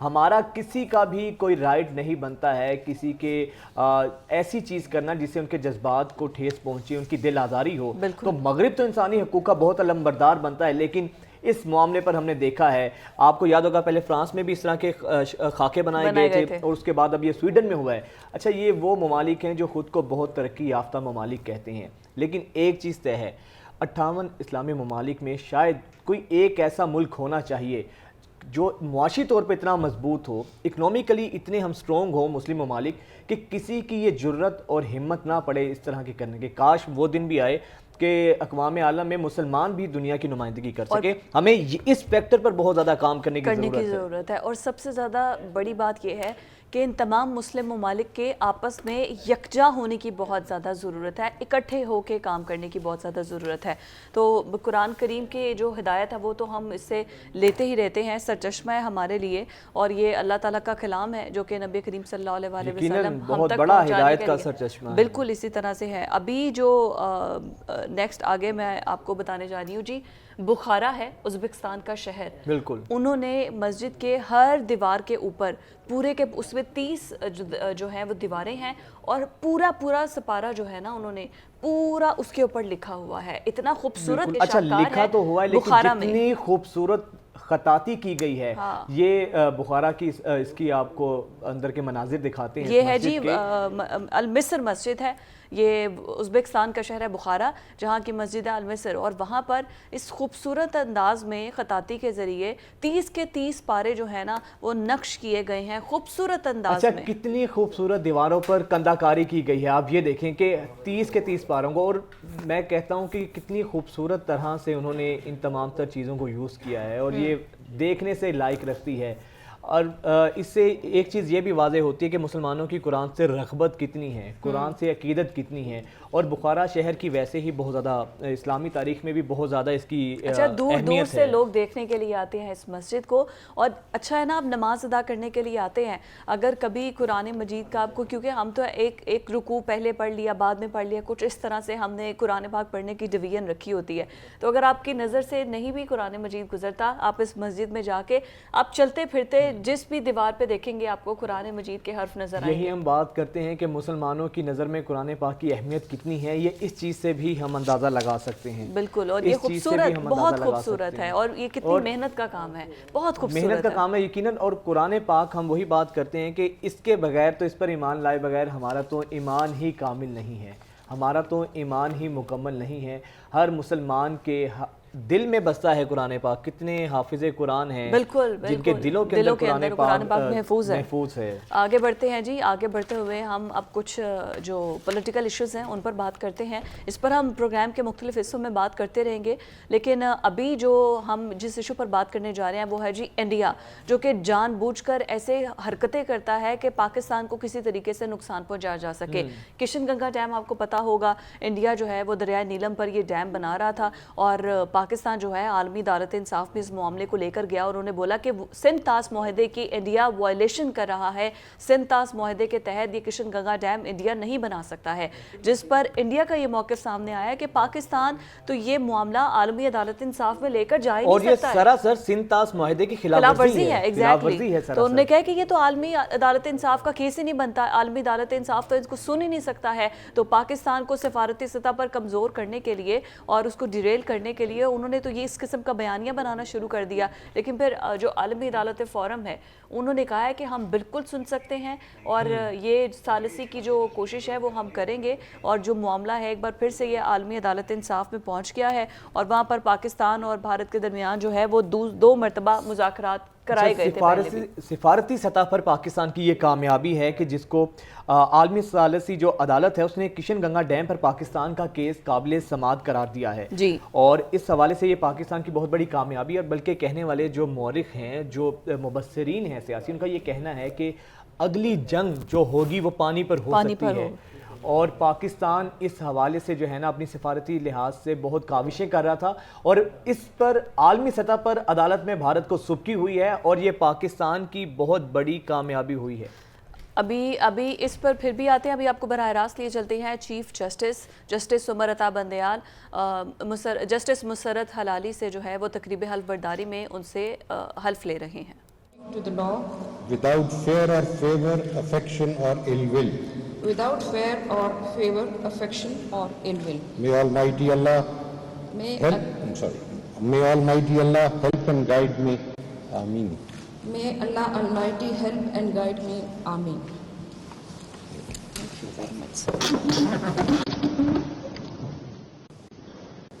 ہمارا کسی کا بھی کوئی رائٹ نہیں بنتا ہے کسی کے ایسی چیز کرنا جس سے ان کے جذبات کو ٹھیس پہنچے، ان کی دل آزاری ہو۔ تو مغرب تو انسانی حقوق کا بہت علمبردار بنتا ہے، لیکن اس معاملے پر ہم نے دیکھا ہے، آپ کو یاد ہوگا پہلے فرانس میں بھی اس طرح کے خاکے بنائے گئے تھے اور اس کے بعد اب یہ سویڈن میں ہوا ہے۔ اچھا، یہ وہ ممالک ہیں جو خود کو بہت ترقی یافتہ ممالک کہتے ہیں، لیکن ایک چیز طے ہے، 58 اسلامی ممالک میں شاید کوئی ایک ایسا ملک ہونا چاہیے جو معاشی طور پہ اتنا مضبوط ہو، اکنومیکلی اتنے ہم سٹرونگ ہوں مسلم ممالک، کہ کسی کی یہ جرت اور ہمت نہ پڑے اس طرح کے کرنے کے۔ کاش وہ دن بھی آئے کہ اقوام عالم میں مسلمان بھی دنیا کی نمائندگی کر سکے۔ ہمیں اس فیکٹر پر بہت زیادہ کام کرنے کی ضرورت ہے۔ اور سب سے زیادہ بڑی بات یہ ہے کہ ان تمام مسلم ممالک کے آپس میں یکجا ہونے کی بہت زیادہ ضرورت ہے، اکٹھے ہو کے کام کرنے کی بہت زیادہ ضرورت ہے۔ تو قرآن کریم کی جو ہدایت ہے وہ تو ہم اس سے لیتے ہی رہتے ہیں، سرچشمہ ہے ہمارے لیے، اور یہ اللہ تعالیٰ کا کلام ہے جو کہ نبی کریم صلی اللہ علیہ وسلم ہم تک پہنچانے کے لیے بالکل اسی طرح سے ہے۔ ابھی جو نیکسٹ آگے میں آپ کو بتانے جا رہی ہوں جی، بخارا ہے ازبکستان کا شہر، بالکل انہوں نے مسجد کے ہر دیوار کے اوپر پورے کے اس میں 30 جو ہیں وہ دیواریں ہیں، اور پورا سپارہ جو ہے نا انہوں نے پورا اس کے اوپر لکھا ہوا ہے۔ اتنا خوبصورت اچھا لکھا تو ہوا ہے، لیکن جتنی خوبصورت خطاطی کی گئی ہے، یہ بخارا کی اس کی آپ کو اندر کے مناظر دکھاتے ہیں۔ یہ ہے جی المصر مسجد ہے، یہ ازبکستان کا شہر ہے بخارا، جہاں کی مسجد ہے المصر، اور وہاں پر اس خوبصورت انداز میں خطاطی کے ذریعے 30 کے 30 پارے جو ہیں نا وہ نقش کیے گئے ہیں خوبصورت انداز میں۔ اچھا، کتنی خوبصورت دیواروں پر کندہ کاری کی گئی ہے، آپ یہ دیکھیں کہ 30 کے 30 پاروں کو، اور میں کہتا ہوں کہ کتنی خوبصورت طرح سے انہوں نے ان تمام تر چیزوں کو یوز کیا ہے، اور یہ دیکھنے سے لائق رکھتی ہے۔ اور اس سے ایک چیز یہ بھی واضح ہوتی ہے کہ مسلمانوں کی قرآن سے رغبت کتنی ہے، قرآن سے عقیدت کتنی ہے، اور بخارا شہر کی ویسے ہی بہت زیادہ اسلامی تاریخ میں بھی بہت زیادہ اس کی دور سے لوگ دیکھنے کے لیے آتے ہیں اس مسجد کو، اور اچھا ہے نا آپ نماز ادا کرنے کے لیے آتے ہیں، اگر کبھی قرآن مجید کا آپ کو، کیونکہ ہم تو ایک رکوع پہلے پڑھ لیا بعد میں پڑھ لیا، کچھ اس طرح سے ہم نے قرآن پاک پڑھنے کی ڈویژن رکھی ہوتی ہے، تو اگر آپ کی نظر سے نہیں بھی قرآن مجید گزرتا، آپ اس مسجد میں جا کے آپ چلتے پھرتے جس بھی دیوار پہ دیکھیں گے آپ کو قرآن مجید کے حرف نظر آئیں گے۔ یہی ہم بات کرتے ہیں کہ مسلمانوں کی نظر میں قرآن پاک کی اہمیت کتنی ہے، یہ اس چیز سے بھی ہم اندازہ لگا سکتے ہیں۔ بالکل، اور یہ خوبصورت، بہت خوبصورت ہے، اور یہ کتنی محنت کا کام ہے، بہت خوبصورت محنت کا کام ہے یقیناً۔ اور قرآن پاک ہم وہی بات کرتے ہیں کہ اس کے بغیر، تو اس پر ایمان لائے بغیر ہمارا تو ایمان ہی کامل نہیں ہے، ہمارا تو ایمان ہی مکمل نہیں ہے۔ ہر مسلمان کے دل میں بستا ہے قرآن پاک، کتنے حافظ قرآن ہیں جن کے دلوں کے اندر قرآن پاک محفوظ ہے۔ آگے بڑھتے ہیں جی، آگے بڑھتے ہوئے ہم اب کچھ جو پولیٹیکل ایشوز ہیں ان پر بات کرتے ہیں، اس پر ہم پروگرام کے مختلف حصوں میں بات کرتے رہیں گے، لیکن ابھی جو ہم جس ایشو پر بات کرنے جا رہے ہیں وہ ہے جی انڈیا، جو کہ جان بوجھ کر ایسے حرکتیں کرتا ہے کہ پاکستان کو کسی طریقے سے نقصان پہنچایا جا سکے۔ کشن گنگا ڈیم آپ کو پتا ہوگا، انڈیا جو ہے وہ دریائے نیلم پر یہ ڈیم بنا رہا تھا، اور پاکستان جو ہے عالمی عدالت انصاف میں اس معاملے کو لے کر گیا، اور انہوں نے بولا کہ سندھ طاس معاہدے کی انڈیا وائلیشن کر رہا ہے، سندھ طاس معاہدے کے تحت یہ کشن گنگا ڈیم انڈیا نہیں بنا سکتا ہے، جس پر انڈیا کا یہ موقف سامنے آیا کہ پاکستان تو یہ معاملہ عالمی عدالت انصاف میں لے کر جا ہی نہیں سکتا ہے، اور یہ سراسر سندھ طاس معاہدے کی خلاف ورزی ہے۔ ایگزیکٹلی، تو انہوں نے کہا کہ یہ تو عالمی عدالت انصاف کا کیس ہی نہیں بنتا، عالمی عدالت انصاف تو اس کو سن ہی نہیں سکتا ہے، تو پاکستان کو سفارتی سطح پر کمزور کرنے کے لیے اور اس کو ڈیریل کرنے کے لیے انہوں نے تو یہ اس قسم کا بیانیہ بنانا شروع کر دیا۔ لیکن پھر جو عالمی عدالت فورم ہے انہوں نے کہا ہے کہ ہم بالکل سن سکتے ہیں، اور یہ ثالثی کی جو کوشش ہے وہ ہم کریں گے، اور جو معاملہ ہے ایک بار پھر سے یہ عالمی عدالت انصاف میں پہنچ گیا ہے، اور وہاں پر پاکستان اور بھارت کے درمیان جو ہے وہ 2 مرتبہ مذاکرات کرائے گئے تھے۔ سفارتی سطح پر پاکستان کی یہ کامیابی ہے کہ جس کو عالمی ثالثی جو عدالت ہے اس نے کشن گنگا ڈیم پر پاکستان کا کیس قابل سماعت قرار دیا ہے، اور اس حوالے سے یہ پاکستان کی بہت بڑی کامیابی ہے۔ بلکہ کہنے والے جو مورخ ہیں، جو مبصرین ہیں سیاسی، ان کا یہ کہنا ہے کہ اگلی جنگ جو ہوگی وہ پانی پر ہو سکتی ہے، اور پاکستان اس حوالے سے جو ہے نا اپنی سفارتی لحاظ سے بہت کاوشیں کر رہا تھا، اور اس پر عالمی سطح پر عدالت میں بھارت کو سبکی ہوئی ہے، اور یہ پاکستان کی بہت بڑی کامیابی ہوئی ہے۔ ابھی اس پر پھر بھی آتے ہیں، ابھی آپ کو براہ راست لیے چلتے ہیں chief justice Umar Ata Bandial, justice مسرت حلالی سے جو ہے وہ تقریب حلف برداری میں ان سے حلف لے رہے ہیں۔ to the law without fear or favor, affection or ill will. without fear or favor, affection or ill will. May Almighty Allah May, May Almighty Allah help and guide me. Ameen. may Allah Almighty help and guide me. Amen. Thank you very much, sir.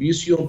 BCO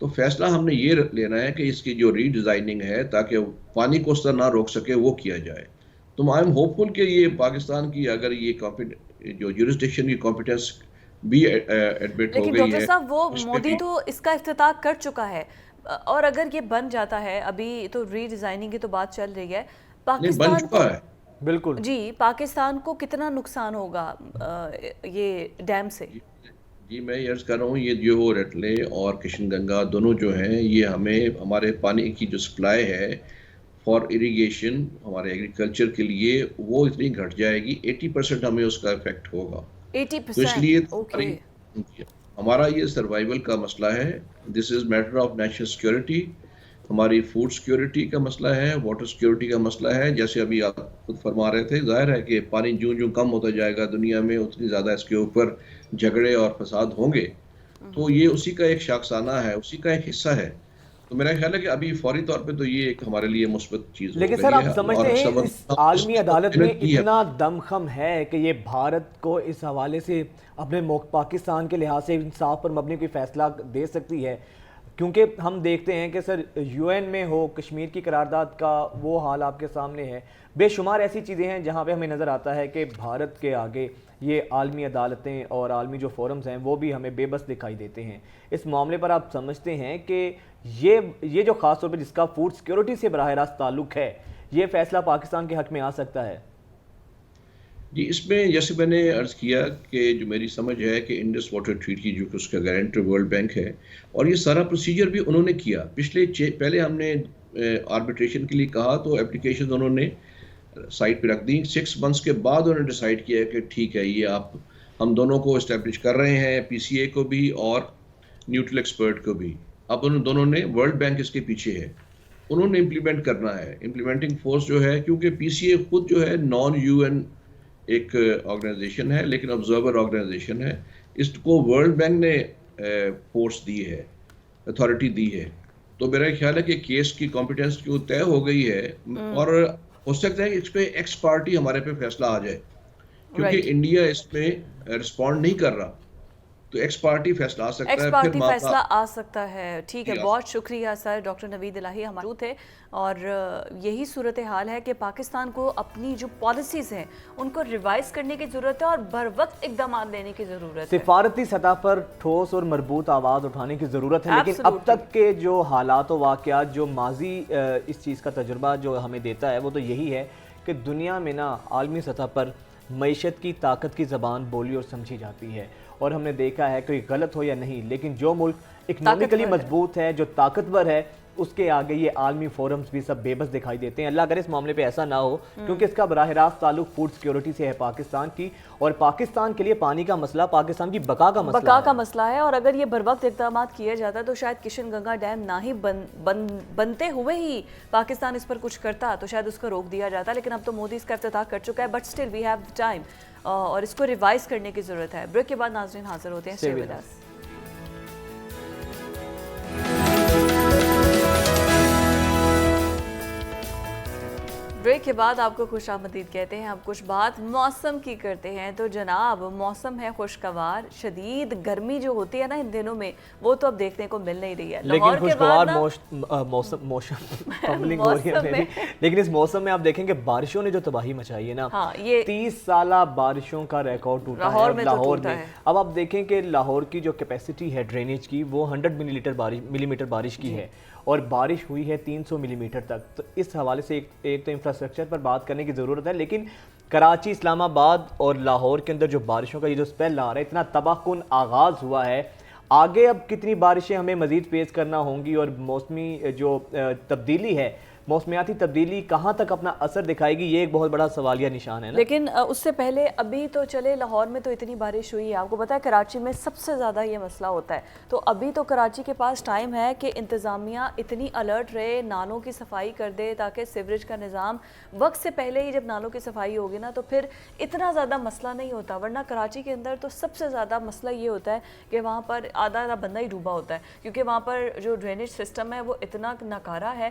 تو فیصلہ ہم نے یہ لینا ہے کہ اس کی جو ری ڈیزائننگ ہے تاکہ پانی کو اس طرح نہ روک سکے وہ کیا جائے. تو آئی ایم ہوپ فل کہ یہ پاکستان کی اگر یہ جو جورسڈکشن کی کمپیٹنس بھی ایڈمٹ ہو لیکن گئی ڈاکٹر ہے صاحب وہ اس پہ مودی بھی تو اس کا افتتاح کر چکا ہے، اور اگر یہ بن جاتا ہے، ابھی تو ری ڈیزائننگ کی تو بات چل رہی ہے، نہیں بن پاکستان کو چکا ہے. بالکل جی پاکستان کو کتنا نقصان ہوگا یہ ڈیم سے؟ جی میں یہ عرض کر رہا ہوں یہ جو رٹلے اور کشن گنگا دونوں جو ہیں یہ ہمارے پانی کی جو سپلائی ہے فار اریگیشن ہمارے ایگریکلچر کے لیے وہ اتنی گھٹ جائے گی 80% ہمیں اس کا افیکٹ ہوگا. تو اس 80%؟ لیے اوکے. ہمارا یہ سروائیول کا مسئلہ ہے. دس از میٹر آف نیشنل سیکورٹی. ہماری فوڈ سیکورٹی کا مسئلہ ہے، واٹر سیکورٹی کا مسئلہ ہے. جیسے ابھی آپ خود فرما رہے تھے، ظاہر ہے کہ پانی جوں کم ہوتا جائے گا دنیا میں اتنی زیادہ اس کے اوپر جھگڑے اور فساد ہوں گے. تو یہ اسی کا ایک شاخسانہ ہے، اسی کا ایک حصہ ہے. تو میرا خیال ہے کہ ابھی فوری طور پہ تو یہ ایک ہمارے لیے مثبت چیز ہو لیکن گئی سر آپ ہے. سمجھتے ہیں اس عالمی عدالت میں کی ہے. اتنا دمخم ہے کہ یہ بھارت کو اس حوالے سے اپنے پاکستان کے لحاظ سے انصاف پر مبنی کوئی فیصلہ دے سکتی ہے؟ کیونکہ ہم دیکھتے ہیں کہ سر یو این میں ہو کشمیر کی قرارداد کا وہ حال آپ کے سامنے ہے، بے شمار ایسی چیزیں ہیں جہاں پہ ہمیں نظر آتا ہے کہ بھارت کے آگے یہ عالمی عدالتیں اور عالمی جو فورمز ہیں وہ بھی ہمیں بے بس دکھائی دیتے ہیں. اس معاملے پر آپ سمجھتے ہیں کہ یہ جو خاص طور پہ جس کا فوڈ سیکیورٹی سے براہ راست تعلق ہے، یہ فیصلہ پاکستان کے حق میں آ سکتا ہے؟ جی اس میں جیسے میں نے عرض کیا کہ جو میری سمجھ ہے کہ انڈس واٹر ٹریٹی جو کہ اس کا گارنٹر ورلڈ بینک ہے، اور یہ سارا پروسیجر بھی انہوں نے کیا. پہلے ہم نے آربیٹریشن کے لیے کہا تو اپلیکیشن انہوں نے سائٹ پہ رکھ دی. 6 months کے بعد انہوں نے ڈیسائیڈ کیا کہ ٹھیک ہے یہ ہم دونوں کو اسٹیبلش کر رہے ہیں، پی سی اے کو بھی اور نیوٹرل ایکسپرٹ کو بھی. اب ان دونوں نے ورلڈ بینک اس کے پیچھے ہے، انہوں نے امپلیمنٹ کرنا ہے. امپلیمنٹنگ فورس جو ہے، کیونکہ پی سی اے خود جو ہے نان یو این ایک آرگنائزیشن ہے لیکن آبزرور آرگنائزیشن ہے. اس کو ورلڈ بینک نے فورس دی ہے، اتھارٹی دی ہے. تو میرا خیال ہے کہ کیس کی کمپیٹنس جو طے ہو گئی ہے، اور ہو سکتا ہے کہ اس پہ ایکس پارٹی ہمارے پہ فیصلہ آ جائے، کیونکہ انڈیا اس میں رسپونڈ نہیں کر رہا. تو ایکس پارٹی فیصلہ آ سکتا ہے، ایکس پارٹی فیصلہ آ سکتا ہے. ٹھیک ہے، بہت شکریہ سر. ڈاکٹر نوید الہی ہمارے موجود تھے، اور یہی صورتحال ہے کہ پاکستان کو اپنی جو پالیسیز ہیں ان کو ریوائز کرنے کی ضرورت ہے اور بر وقت اقدامات لینے کی ضرورت ہے. سفارتی سطح پر ٹھوس اور مربوط آواز اٹھانے کی ضرورت ہے، لیکن اب تک کے جو حالات و واقعات، جو ماضی اس چیز کا تجربہ جو ہمیں دیتا ہے وہ تو یہی ہے کہ دنیا میں نا عالمی سطح پر معیشت کی طاقت کی زبان بولی اور سمجھی جاتی ہے. اور ہم نے دیکھا ہے کہ غلط ہو یا نہیں، لیکن جو ملک اکنامکلی مضبوط ہے، جو طاقتور ہے، اس کے آگے یہ عالمی فورمز بھی سب بے بس دکھائی دیتے ہیں. اللہ کرے اس معاملے پہ ایسا نہ ہو، کیونکہ اس کا براہ راست تعلق فوڈ سیکیورٹی سے ہے پاکستان کی، اور پاکستان کے لیے پانی کا مسئلہ پاکستان کی بقا کا مسئلہ ہے. اور اگر یہ بر وقت اقدامات کیے جاتا تو شاید کشن گنگا ڈیم نہ ہی بنتے ہوئے ہی پاکستان اس پر کچھ کرتا تو شاید اس کو روک دیا جاتا. لیکن اب تو مودی اس کا افتتاح کر چکا ہے، but still we have time, اور اس کو ریوائز کرنے کی ضرورت ہے. بریک کے بعد ناظرین حاضر ہوتے ہیں. Stay with us. بریک کے بعد آپ کو خوش آمدید کہتے ہیں. اب کچھ بات موسم کی کرتے ہیں. تو جناب موسم ہے خوشگوار، شدید گرمی جو ہوتی ہے نا ان دنوں میں وہ تو اب دیکھنے کو مل نہیں رہی ہے. لیکن خوشگوار لیکن اس موسم میں آپ دیکھیں کہ بارشوں نے جو تباہی مچائی ہے نا، 30 سالہ بارشوں کا ریکارڈ ٹوٹا ہے لاہور میں. اب آپ دیکھیں کہ لاہور کی جو کیپیسٹی ہے ڈرینیج کی وہ 100 ملی میٹر بارش کی ہے، اور بارش ہوئی ہے 300 ملی میٹر تک. تو اس حوالے سے ایک تو انفراسٹرکچر پر بات کرنے کی ضرورت ہے، لیکن کراچی، اسلام آباد اور لاہور کے اندر جو بارشوں کا یہ جو اسپیل آ رہا ہے، اتنا تباہ کن آغاز ہوا ہے. آگے اب کتنی بارشیں ہمیں مزید فیس کرنا ہوں گی، اور موسمی جو تبدیلی ہے، موسمیاتی تبدیلی کہاں تک اپنا اثر دکھائے گی، یہ ایک بہت بڑا سوالیہ نشان ہے نا. لیکن اس سے پہلے ابھی تو چلے لاہور میں تو اتنی بارش ہوئی ہے، آپ کو پتا ہے کراچی میں سب سے زیادہ یہ مسئلہ ہوتا ہے. تو ابھی تو کراچی کے پاس ٹائم ہے کہ انتظامیہ اتنی الرٹ رہے، نالوں کی صفائی کر دے تاکہ سیوریج کا نظام وقت سے پہلے ہی، جب نالوں کی صفائی ہوگی نا تو پھر اتنا زیادہ مسئلہ نہیں ہوتا. ورنہ کراچی کے اندر تو سب سے زیادہ مسئلہ یہ ہوتا ہے کہ وہاں پر آدھا بندہ ہی ڈوبا ہوتا ہے، کیونکہ وہاں پر جو ڈرینیج سسٹم ہے وہ اتنا ناکارہ ہے،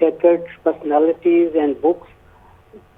sacred personalities and books,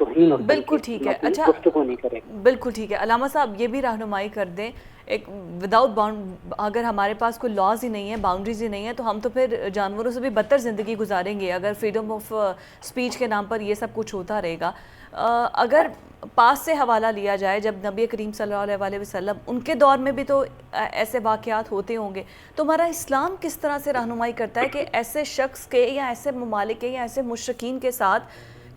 توہین اور بالکل ٹھیک ہے. اچھا گفتگو نہیں کرے. بالکل ٹھیک ہے. علامہ صاحب یہ بھی رہنمائی کر دیں, ایک وداؤٹ اگر ہمارے پاس کوئی لاز ہی نہیں ہے, باؤنڈریز ہی نہیں ہے, تو ہم تو پھر جانوروں سے بھی بدتر زندگی گزاریں گے اگر فریڈم آف اسپیچ کے نام پر یہ سب کچھ ہوتا رہے گا. اگر پاس سے حوالہ لیا جائے, جب نبی کریم صلی اللہ علیہ وسلم ان کے دور میں بھی تو ایسے واقعات ہوتے ہوں گے, تو ہمارا اسلام کس طرح سے رہنمائی کرتا ہے کہ ایسے شخص کے یا ایسے ممالک کے یا ایسے مشرکین کے ساتھ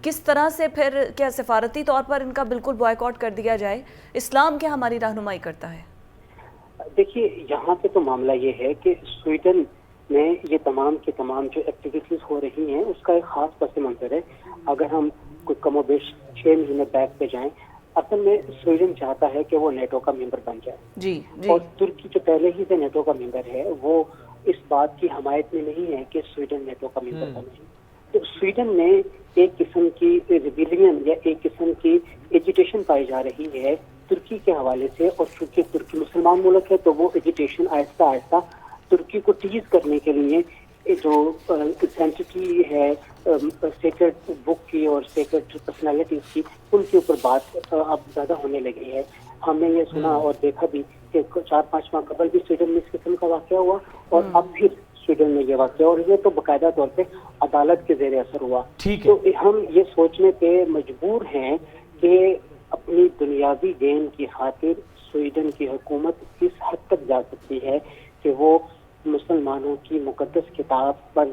کس طرح سے پھر کیا سفارتی طور پر ان کا بالکل بوائیکاٹ کر دیا جائے؟ اسلام کیا ہماری رہنمائی کرتا ہے؟ دیکھیے یہاں پہ تو معاملہ یہ ہے کہ سویڈن میں یہ تمام کے تمام جو ایکٹیویٹیز ہو رہی ہیں اس کا ایک خاص پس منظر ہے. اگر ہم کوئی کم و بیش 6 مہینے بیک پہ جائیں, اصل میں سویڈن چاہتا ہے کہ وہ نیٹو کا ممبر بن جائے. جی اور ترکی جو پہلے ہی سے نیٹو کا ممبر ہے وہ اس بات کی حمایت میں نہیں ہے کہ سویڈن نیٹو کا ممبر بنے. تو سویڈن میں ایک قسم کی ریبیلین یا ایک قسم کی ایجیٹیشن پائی جا رہی ہے ترکی کے حوالے سے, اور چونکہ ترکی مسلمان ملک ہے تو وہ ایجیٹیشن آہستہ آہستہ ترکی کو ٹیز کرنے کے لیے جو سینسٹی ہے سیکرڈ بک کی اور سیکرڈ پرسنالٹیز کی, ان کے اوپر بات اب زیادہ ہونے لگی ہے. ہم نے یہ سنا اور دیکھا بھی کہ 4-5 ماہ قبل بھی سویڈن میں اس قسم کا واقعہ ہوا, اور اب پھر سویڈن میں یہ واقعہ, اور یہ تو باقاعدہ طور پہ عدالت کے زیر اثر ہوا. تو ہم یہ سوچنے پہ مجبور ہیں کہ اپنی دنیاوی گین کی خاطر سویڈن کی حکومت کس حد تک جا سکتی ہے کہ وہ مسلمانوں کی مقدس کتاب پر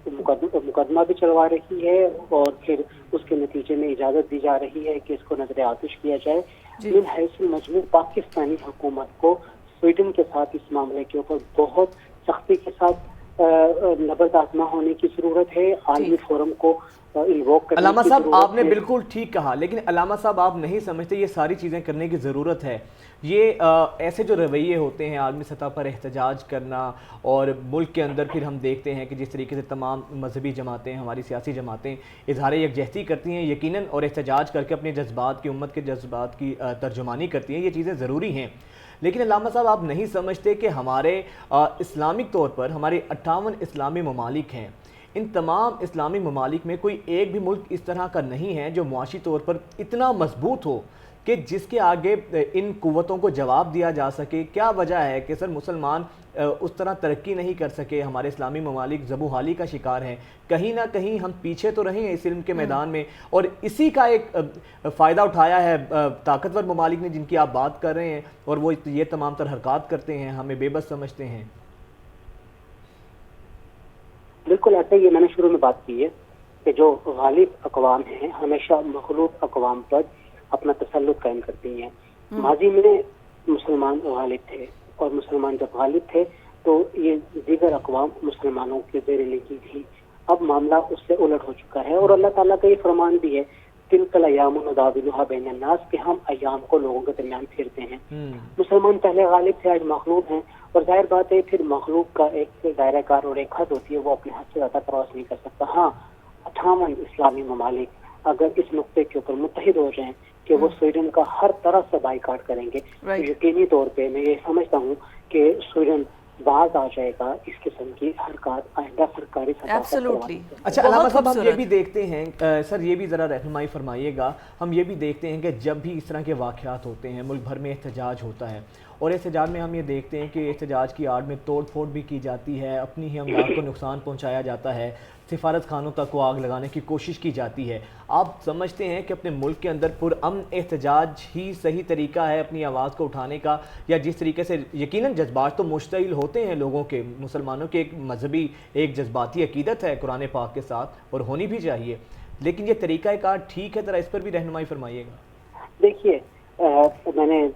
مقدمہ بھی چلوا رہی ہے, اور پھر اس کے نتیجے میں اجازت دی جا رہی ہے کہ اس کو نظر آتش کیا جائے. من حیث مجموع پاکستانی حکومت کو سویڈن کے ساتھ اس معاملے کے اوپر بہت سختی کے ساتھ نبرد آزما ہونے کی ضرورت ہے. عالمی فورم کو انووک کرنے کی علامہ صاحب ضرورت آپ نے ہے. بالکل ٹھیک کہا, لیکن علامہ صاحب آپ نہیں سمجھتے یہ ساری چیزیں کرنے کی ضرورت ہے. یہ ایسے جو رویے ہوتے ہیں عالمی سطح پر احتجاج کرنا, اور ملک کے اندر پھر ہم دیکھتے ہیں کہ جس طریقے سے تمام مذہبی جماعتیں, ہماری سیاسی جماعتیں اظہار یکجہتی کرتی ہیں یقیناً, اور احتجاج کر کے اپنے جذبات کی, امت کے جذبات کی ترجمانی کرتی ہیں, یہ چیزیں ضروری ہیں. لیکن علامہ صاحب آپ نہیں سمجھتے کہ ہمارے اسلامک طور پر ہمارے 58 اسلامی ممالک ہیں, ان تمام اسلامی ممالک میں کوئی ایک بھی ملک اس طرح کا نہیں ہے جو معاشی طور پر اتنا مضبوط ہو کہ جس کے آگے ان قوتوں کو جواب دیا جا سکے. کیا وجہ ہے کہ سر مسلمان اس طرح ترقی نہیں کر سکے؟ ہمارے اسلامی ممالک زبوحالی کا شکار ہیں, کہیں نہ کہیں ہم پیچھے تو رہے ہیں اس علم کے میدان میں, اور اسی کا ایک فائدہ اٹھایا ہے طاقتور ممالک نے جن کی آپ بات کر رہے ہیں, اور وہ یہ تمام تر حرکات کرتے ہیں, ہمیں بے بس سمجھتے ہیں. بالکل ایسا ہی ہے. میں نے شروع میں بات کی ہے کہ جو غالب اقوام ہیں ہمیشہ مغلوب اقوام پر اپنا تسلط قائم کرتی ہیں. ماضی میں مسلمان غالب تھے, اور مسلمان جب غالب تھے تو یہ دیگر اقوام مسلمانوں کے زیر لگی تھی. اب معاملہ اس سے الٹ ہو چکا ہے, اور اللہ تعالیٰ کا یہ فرمان بھی ہے تلک الایام نداولها بین الناس, کہ ہم ایام کو لوگوں کے درمیان پھیرتے ہیں. مسلمان پہلے غالب تھے, آج مغلوب ہیں, اور ظاہر بات ہے پھر مغلوب کا ایک دائرہ کار اور ایک حد ہوتی ہے, وہ اپنے حد سے زیادہ کراس نہیں کر سکتا. ہاں 58 اسلامی ممالک اگر اس نقطے کے اوپر متحد ہو جائیں کہ وہ سویڈن کا ہر طرح سے بائیکاٹ کریں گے, تو یقینی طور پہ میں یہ سمجھتا ہوں کہ سویڈن باز آ جائے گا اس قسم کی حرکات آئندہ سرکاری سطح پر. اچھا علامہ صاحب ہم یہ بھی دیکھتے ہیں, سر یہ بھی ذرا رہنمائی فرمائیے گا, ہم یہ بھی دیکھتے ہیں کہ جب بھی اس طرح کے واقعات ہوتے ہیں ملک بھر میں احتجاج ہوتا ہے, اور احتجاج میں ہم یہ دیکھتے ہیں کہ احتجاج کی آڑ میں توڑ پھوڑ بھی کی جاتی ہے, اپنی ہی املاک کو نقصان پہنچایا جاتا ہے, سفارت خانوں تک کو آگ لگانے کی کوشش کی جاتی ہے. آپ سمجھتے ہیں کہ اپنے ملک کے اندر پرامن احتجاج ہی صحیح طریقہ ہے اپنی آواز کو اٹھانے کا, یا جس طریقے سے یقیناً جذبات تو مشتعل ہوتے ہیں لوگوں کے, مسلمانوں کے ایک مذہبی ایک جذباتی عقیدت ہے قرآن پاک کے ساتھ, اور ہونی بھی چاہیے, لیکن یہ طریقہ کار ٹھیک ہے؟ ذرا اس پر بھی رہنمائی فرمائیے گا. دیکھیے میں نے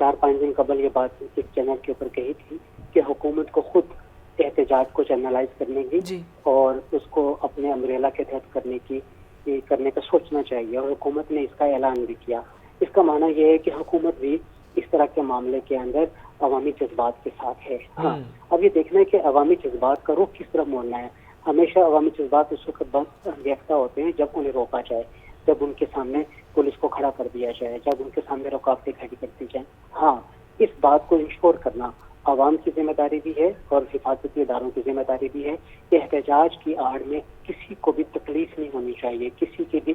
4-5 دن قبل یہ بات ایک چینل کے اوپر کہی تھی کہ حکومت کو خود احتجاج کو چینلائز کرنے کی اور اس کو اپنے امبریلا کے تحت کرنے کا سوچنا چاہیے, اور حکومت نے اس کا اعلان بھی کیا. اس کا معنی یہ ہے کہ حکومت بھی اس طرح کے معاملے کے اندر عوامی جذبات کے ساتھ ہے. ہاں اب یہ دیکھنا ہے کہ عوامی جذبات کا رخ کس طرح موڑنا ہے. ہمیشہ عوامی جذبات اس وقت یافتہ ہوتے ہیں جب انہیں روکا جائے, جب ان کے سامنے پولیس کو کھڑا کر دیا جائے, جب ان کے سامنے رکاوٹیں کھڑی کر دی جائیں. ہاں اس بات کو انشور کرنا عوام کی ذمہ داری بھی ہے اور حفاظتی اداروں کی ذمہ داری بھی ہے کہ احتجاج کی آڑ میں کسی کو بھی تکلیف نہیں ہونی چاہیے, کسی کی بھی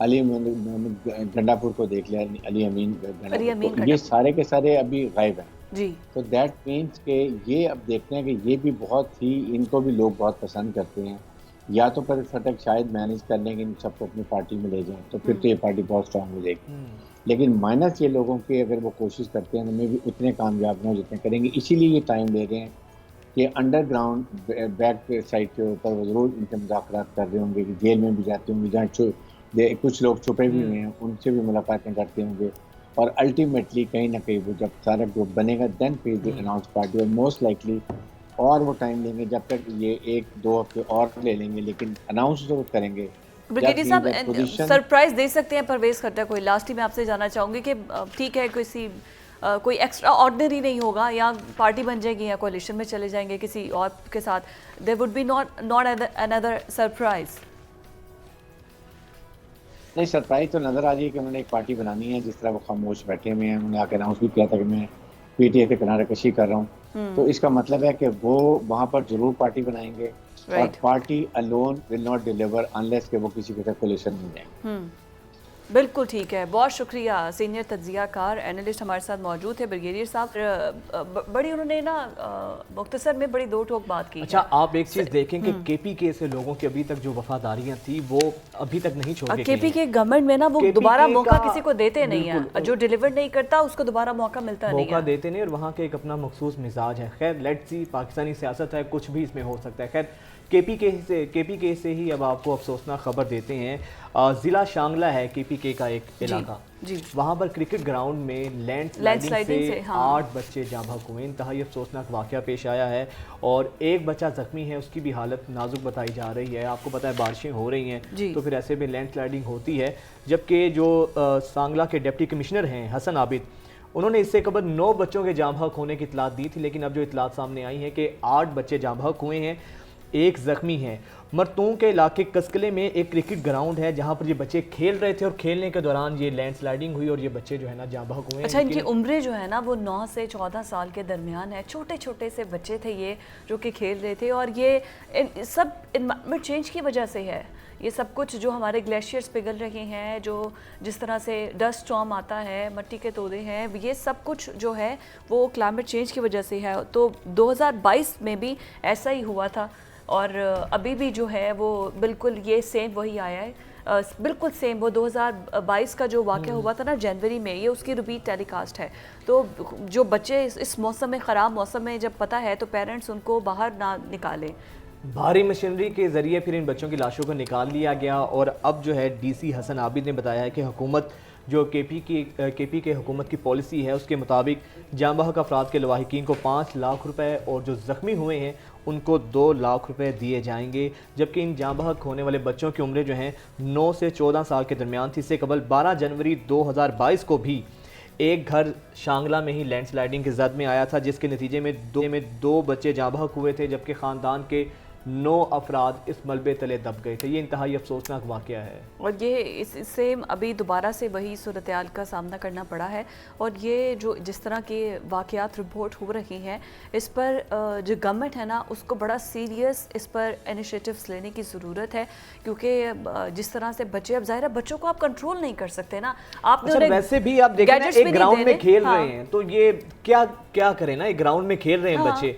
علی گنڈاپور کو دیکھ لیا, علی امین گنڈاپور کو, یہ سارے کے سارے ابھی غائب ہیں جی. تو دیٹ مینس کہ یہ اب دیکھتے ہیں کہ یہ بھی بہت ہی, ان کو بھی لوگ بہت پسند کرتے ہیں, یا تو پھر تک شاید مینیج کر لیں کہ ان سب کو اپنی پارٹی میں لے جائیں تو پھر تو یہ پارٹی بہت اسٹرانگ ہو جائے گی. لیکن مائنس یہ لوگوں کے اگر وہ کوشش کرتے ہیں تو میں بھی اتنے کامیاب نہ ہو جتنے کریں گے, اسی لیے یہ ٹائم لے رہے ہیں کہ انڈر گراؤنڈ بیک سائڈ کے اوپر وہ ضرور ان سے مذاکرات کر رہے ہوں گے, کہ جیل میں بھی جاتے ہوں گے, جہاں کچھ لوگ چھپے بھی ہوئے ہیں ان سے بھی ملاقاتیں کرتے ہوں گے, اور الٹیمیٹلی کہیں نہ کہیں وہ جب سارا گروپ بنے گا دین پھر دی اناؤنس پارٹی, اور موسٹ لائکلی اور وہ ٹائم لیں گے جب تک یہ 1-2 ہفتے اور لے لیں گے, لیکن اناؤنس ضرور کریں گے. بریگیڈیئر صاحب سرپرائز دے سکتے ہیں پرویز کھٹر کوئی؟ لاسٹ ہی میں آپ سے جاننا چاہوں گی کہ ٹھیک ہے کوئی ایکسٹرا آرڈنری نہیں ہوگا, یا پارٹی بن جائے گی یا کوalition میں چلے جائیں گے کسی اور کے ساتھ, there would be not another surprise. نہیں, سرپرائز تو نظر آ رہی ہے کہ انہوں نے ایک پارٹی بنانی ہے, جس طرح وہ خاموش بیٹھے ہوئے ہیں. انہوں نے آ کے اناؤنس بھی کیا تھا کہ میں پی ٹی اے کے کنارے کشی کر رہا ہوں, تو اس کا مطلب ہے کہ وہ وہاں پر ضرور پارٹی بنائیں گے, اور party alone will not deliver unless کہ وہ کسی کے ساتھ کولیشن میں جائیں. بالکل ٹھیک ہے, بہت شکریہ. سینئر تجزیہ کار اینالسٹ ہمارے ساتھ موجود تھے بریگیڈیئر صاحب. بڑی انہوں نے نا مختصر میں بڑی 2 ٹوک بات کی. اچھا, آپ ایک چیز دیکھیں کہ کے پی کے سے لوگوں کی ابھی تک جو وفاداریاں تھی وہ ابھی تک نہیں چھوڑ کے پی کے گورنمنٹ میں نا وہ دوبارہ موقع کسی کو دیتے نہیں ہیں, جو ڈیلیور نہیں کرتا اس کو دوبارا موقع ملتا نہیں ہے, موقع دیتے نہیں, اور وہاں کے ایک اپنا مخصوص مزاج ہے. خیر لیٹس سی, پاکستانی سیاست ہے, کچھ بھی اس میں ہو سکتا ہے. خیر کے پی کے سے ہی اب آپ کو افسوسناک خبر دیتے ہیں. ضلع شانگلہ ہے کے پی کے کا ایک علاقہ, وہاں پر کرکٹ گراؤنڈ میں لینڈ سلائڈنگ سے 8 بچے جاں بحق ہوئے. انتہائی افسوسناک واقعہ پیش آیا ہے, اور ایک بچہ زخمی ہے, اس کی بھی حالت نازک بتائی جا رہی ہے. آپ کو پتہ ہے بارشیں ہو رہی ہیں تو پھر ایسے میں لینڈ سلائڈنگ ہوتی ہے. جبکہ جو سانگلہ کے ڈپٹی کمشنر ہیں حسن عابد, انہوں نے اس سے قبل 9 بچوں کے جاں بحق ہونے کی اطلاعات دی تھی, لیکن اب جو اطلاعات سامنے آئی ہیں کہ 8 بچے جاں بحق ہوئے ہیں, 1 زخمی ہے. مرتون کے علاقے کسکلے میں ایک کرکٹ گراؤنڈ ہے جہاں پر یہ بچے کھیل رہے تھے, اور کھیلنے کے دوران یہ لینڈ سلائڈنگ ہوئی اور یہ بچے جو ہے نا جاں بحق ہوئے. اچھا, ان کی عمریں جو ہے نا وہ 9 سے 14 سال کے درمیان ہے, چھوٹے چھوٹے سے بچے تھے یہ جو کہ کھیل رہے تھے, اور یہ سب انوائرمنٹ چینج کی وجہ سے ہے. یہ سب کچھ جو ہمارے گلیشیئرز پگھل رہے ہیں, جو جس طرح سے ڈسٹ اسٹارم آتا ہے, مٹی کے تودے ہیں, یہ سب کچھ جو ہے وہ کلائمیٹ چینج کی وجہ سے ہے. تو 2022 میں بھی ایسا ہی ہوا تھا, اور ابھی بھی جو ہے وہ بالکل یہ سیم وہی آیا ہے, بالکل سیم وہ 2022 کا جو واقعہ ہوا تھا نا جنوری میں, یہ اس کی ریپیٹ ٹیلی کاسٹ ہے. تو جو بچے اس موسم میں, خراب موسم میں جب پتہ ہے تو پیرنٹس ان کو باہر نہ نکالیں. بھاری مشینری کے ذریعے پھر ان بچوں کی لاشوں کو نکال لیا گیا, اور اب جو ہے ڈی سی حسن عابد نے بتایا ہے کہ حکومت جو کے پی کے حکومت کی پالیسی ہے اس کے مطابق جاں بحق افراد کے لواحقین کو 5 لاکھ روپے, اور جو زخمی ہوئے ہیں ان کو 2 لاکھ روپے دیے جائیں گے. جبکہ ان جاں بحق ہونے والے بچوں کی عمریں جو ہیں 9 سے 14 سال کے درمیان تھی. اس سے قبل 12 جنوری 2022 کو بھی ایک گھر شانگلہ میں ہی لینڈ سلائڈنگ کے زد میں آیا تھا, جس کے نتیجے میں 2 بچے جاں بحق ہوئے تھے, جبکہ خاندان کے 9 افراد اس ملبے تلے دب گئے تھے. یہ انتہائی افسوسناک واقعہ ہے, اور یہ اس سے ابھی دوبارہ سے وہی صورتحال کا سامنا کرنا پڑا ہے. اور یہ جو جس طرح کے واقعات رپورٹ ہو رہی ہیں, اس پر جو گورنمنٹ ہے نا اس کو بڑا سیریس اس پر انیشیٹوز لینے کی ضرورت ہے, کیونکہ جس طرح سے بچے, اب ظاہر ہے بچوں کو آپ کنٹرول نہیں کر سکتے نا. آپ نے ویسے بھی آپ دیکھیں ایک گراؤنڈ میں کھیل رہے ہیں تو یہ کیا کریں نا, ایک گراؤنڈ میں کھیل رہے ہیں بچے,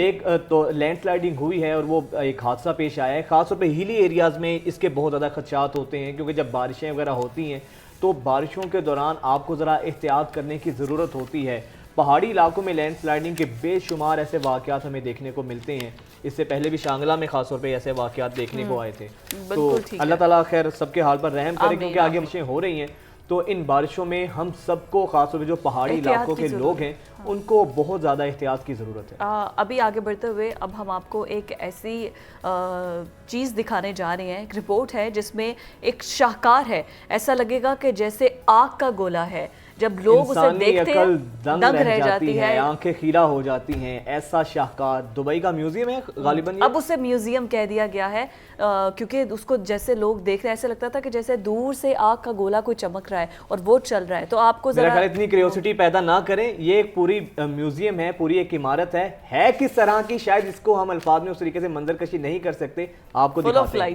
ایک تو لینڈ سلائڈنگ ہوئی ہے اور وہ ایک حادثہ پیش آیا ہے. خاص طور پہ ہیلی ایریاز میں اس کے بہت زیادہ خدشات ہوتے ہیں, کیونکہ جب بارشیں وغیرہ ہوتی ہیں تو بارشوں کے دوران آپ کو ذرا احتیاط کرنے کی ضرورت ہوتی ہے. پہاڑی علاقوں میں لینڈ سلائڈنگ کے بے شمار ایسے واقعات ہمیں دیکھنے کو ملتے ہیں. اس سے پہلے بھی شانگلہ میں خاص طور پہ ایسے واقعات دیکھنے کو آئے تھے. تو اللہ تعالیٰ خیر سب کے حال پر رحم کرے, کیونکہ آگے بارشیں ہو رہی ہیں تو ان بارشوں میں ہم سب کو, خاص طور پہ جو پہاڑی علاقوں کے لوگ ہیں, ان کو بہت زیادہ احتیاط کی ضرورت ہے. ابھی آگے بڑھتے ہوئے اب ہم آپ کو ایک ایسی چیز دکھانے جا رہے ہیں, ایک رپورٹ ہے جس میں ایک شاہکار ہے, ایسا لگے گا کہ جیسے آگ کا گولا ہے. جب لوگ اسے دیکھتے ہیں دنگ رہ جاتی ہے, آنکھیں خیرہ ہو جاتی ہیں. ایسا شاہکار دبئی کا میوزیم ہے غالباً, اب اسے میوزیم کہہ دیا گیا ہے, کیونکہ اس کو جیسے لوگ دیکھ رہے ہیں ایسے لگتا تھا کہ جیسے دور سے آگ کا گولا کوئی چمک رہا ہے اور وہ چل رہا ہے. تو آپ کو ذرا اتنی کریوسٹی پیدا نہ کریں, یہ ایک پوری میوزیم ہے, پوری ایک عمارت ہے کس طرح کی شاید اس کو ہم الفاظ میں اس طریقے سے منظر کشی نہیں کر سکتے. آپ کو دکھاتے ہیں.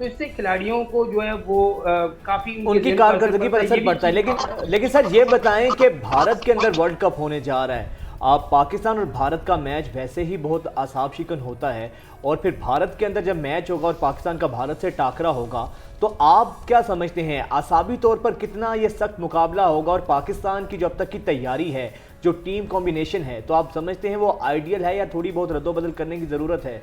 تو اس سے کھلاڑیوں کو جو ہے وہ کافی ان کی کارکردگی پر اثر پڑتا ہے. لیکن سر یہ بتائیں کہ بھارت کے اندر ورلڈ کپ ہونے جا رہا ہے, آپ پاکستان اور بھارت کا میچ ویسے ہی بہت اعصاب شکن ہوتا ہے, اور پھر بھارت کے اندر جب میچ ہوگا اور پاکستان کا بھارت سے ٹاکرا ہوگا, تو آپ کیا سمجھتے ہیں اعصابی طور پر کتنا یہ سخت مقابلہ ہوگا؟ اور پاکستان کی جو اب تک کی تیاری ہے, جو ٹیم کمبینیشن ہے, تو آپ سمجھتے ہیں وہ آئیڈیل ہے یا تھوڑی بہت رد و بدل کرنے کی ضرورت ہے؟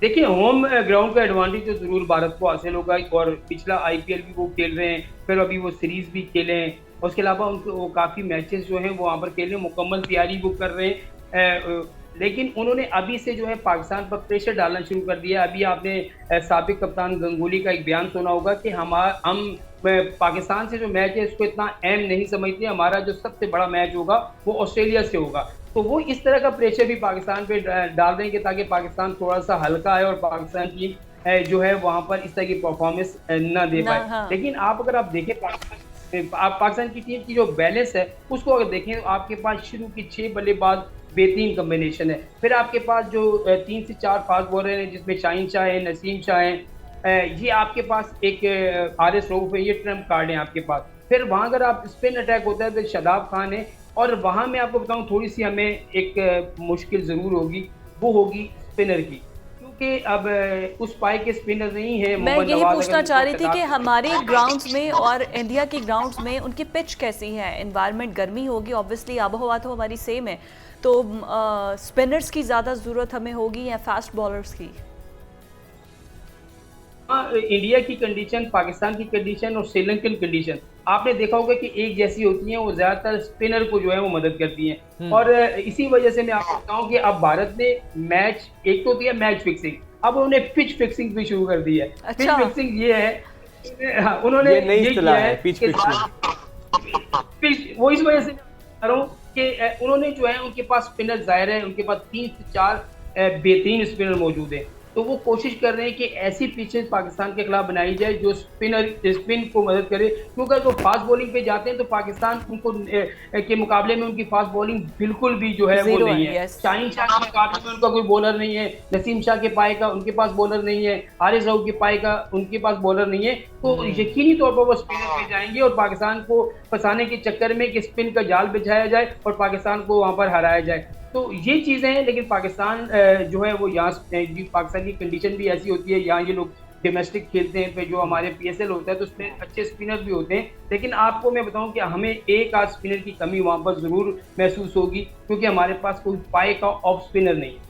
دیکھیں, ہوم گراؤنڈ کا ایڈوانٹیج تو ضرور بھارت کو حاصل ہوگا, اور پچھلا آئی پی ایل بھی وہ کھیل رہے ہیں, پھر ابھی وہ سیریز بھی کھیلے ہیں, اور اس کے علاوہ ان کو کافی میچز جو ہیں وہ وہاں پر کھیلے, مکمل تیاری وہ کر رہے ہیں. لیکن انہوں نے ابھی سے جو ہے پاکستان پر پریشر ڈالنا شروع کر دیا. ابھی آپ نے سابق کپتان گنگولی کا ایک بیان سنا ہوگا کہ ہم پاکستان سے جو میچ ہے اس کو اتنا اہم نہیں سمجھتے, ہمارا جو سب سے بڑا میچ ہوگا وہ آسٹریلیا سے ہوگا. تو وہ اس طرح کا پریشر بھی پاکستان پہ ڈال دیں گے تاکہ پاکستان تھوڑا سا ہلکا آئے اور پاکستان کی جو ہے وہاں پر اس طرح کی پرفارمنس نہ دے پائے. لیکن اگر آپ دیکھیں پاکستان کی ٹیم کی جو بیلنس ہے اس کو اگر دیکھیں تو آپ کے پاس شروع کی 6 بلے باز بہترین کمبینیشن ہے, پھر آپ کے پاس جو 3 سے 4 فاسٹ بالر ہیں جس میں شاہین شاہ ہے, نسیم شاہ ہیں, یہ آپ کے پاس ایک حارث رؤف ہے, یہ ٹرمپ کارڈ ہیں آپ کے پاس. پھر وہاں اگر آپ اسپن اٹیک ہوتا ہے تو شاداب خان ہے, اور وہاں میں آپ کو بتاؤں تھوڑی سی ہمیں ایک مشکل ضرور ہوگی, وہ ہوگی اسپنر کی, کیونکہ اب اس پائے کے اسپنر نہیں ہے. میں یہی پوچھنا چاہ رہی تھی کہ ہمارے گراؤنڈز میں اور انڈیا کے گراؤنڈز میں ان کی پچ کیسی ہے؟ انوائرمنٹ گرمی ہوگی, اوبویسلی آب و ہوا تو ہماری سیم ہے, تو اسپنرز کی زیادہ ضرورت ہمیں ہوگی یا فاسٹ بالرز کی؟ انڈیا کی کنڈیشن, پاکستان کی کنڈیشن اور سری لنکن کنڈیشن آپ نے دیکھا ہوگا کہ ایک جیسی ہوتی ہیں, وہ زیادہ تر اسپنر کو جو ہے وہ مدد کرتی ہیں. اور اسی وجہ سے میں آپ کو بتاؤں کہ اب بھارت نے میچ, ایک تو ہوتی ہے میچ فکسنگ, اب انہوں نے پچ فکسنگ بھی شروع کر دی ہے. پچ فکسنگ یہ ہے, انہوں نے یہ کیا ہے وہ اس وجہ سے کہہ رہا ہوں کہ انہوں نے جو ہے ان کے پاس اسپنر ظاہر ہے, ان کے پاس 3 سے 4 بہترین اسپنر موجود ہیں, تو وہ کوشش کر رہے ہیں کہ ایسی پیچز پاکستان کے خلاف بنائی جائے جو اسپن کو مدد کرے, کیونکہ اگر وہ فاسٹ بولنگ پہ جاتے ہیں تو پاکستان ان کو کے مقابلے میں ان کی فاسٹ بولنگ بالکل بھی جو ہے وہ نہیں ہے. شاہین شاہ کے مقابلے میں ان کا کوئی بولر نہیں ہے, نسیم شاہ کے پائے کا ان کے پاس بولر نہیں ہے, حارث رؤف کے پائے کا ان کے پاس بولر نہیں ہے, تو یقینی طور پر وہ اسپنر پہ جائیں گے اور پاکستان کو پھنسانے کے چکر میں کہ اسپن کا جال بچھایا جائے اور پاکستان کو وہاں پر ہرایا جائے. تو یہ چیزیں ہیں. لیکن پاکستان جو ہے وہ یہاں پاکستان کی کنڈیشن بھی ایسی ہوتی ہے, یہاں یہ لوگ ڈومیسٹک کھیلتے ہیں, پھر جو ہمارے پی ایس ایل ہوتا ہے تو اس میں اچھے اسپنر بھی ہوتے ہیں, لیکن آپ کو میں بتاؤں کہ ہمیں ایک آدھ اسپنر کی کمی وہاں پر ضرور محسوس ہوگی, کیونکہ ہمارے پاس کوئی پائے کا آف اسپنر نہیں ہے.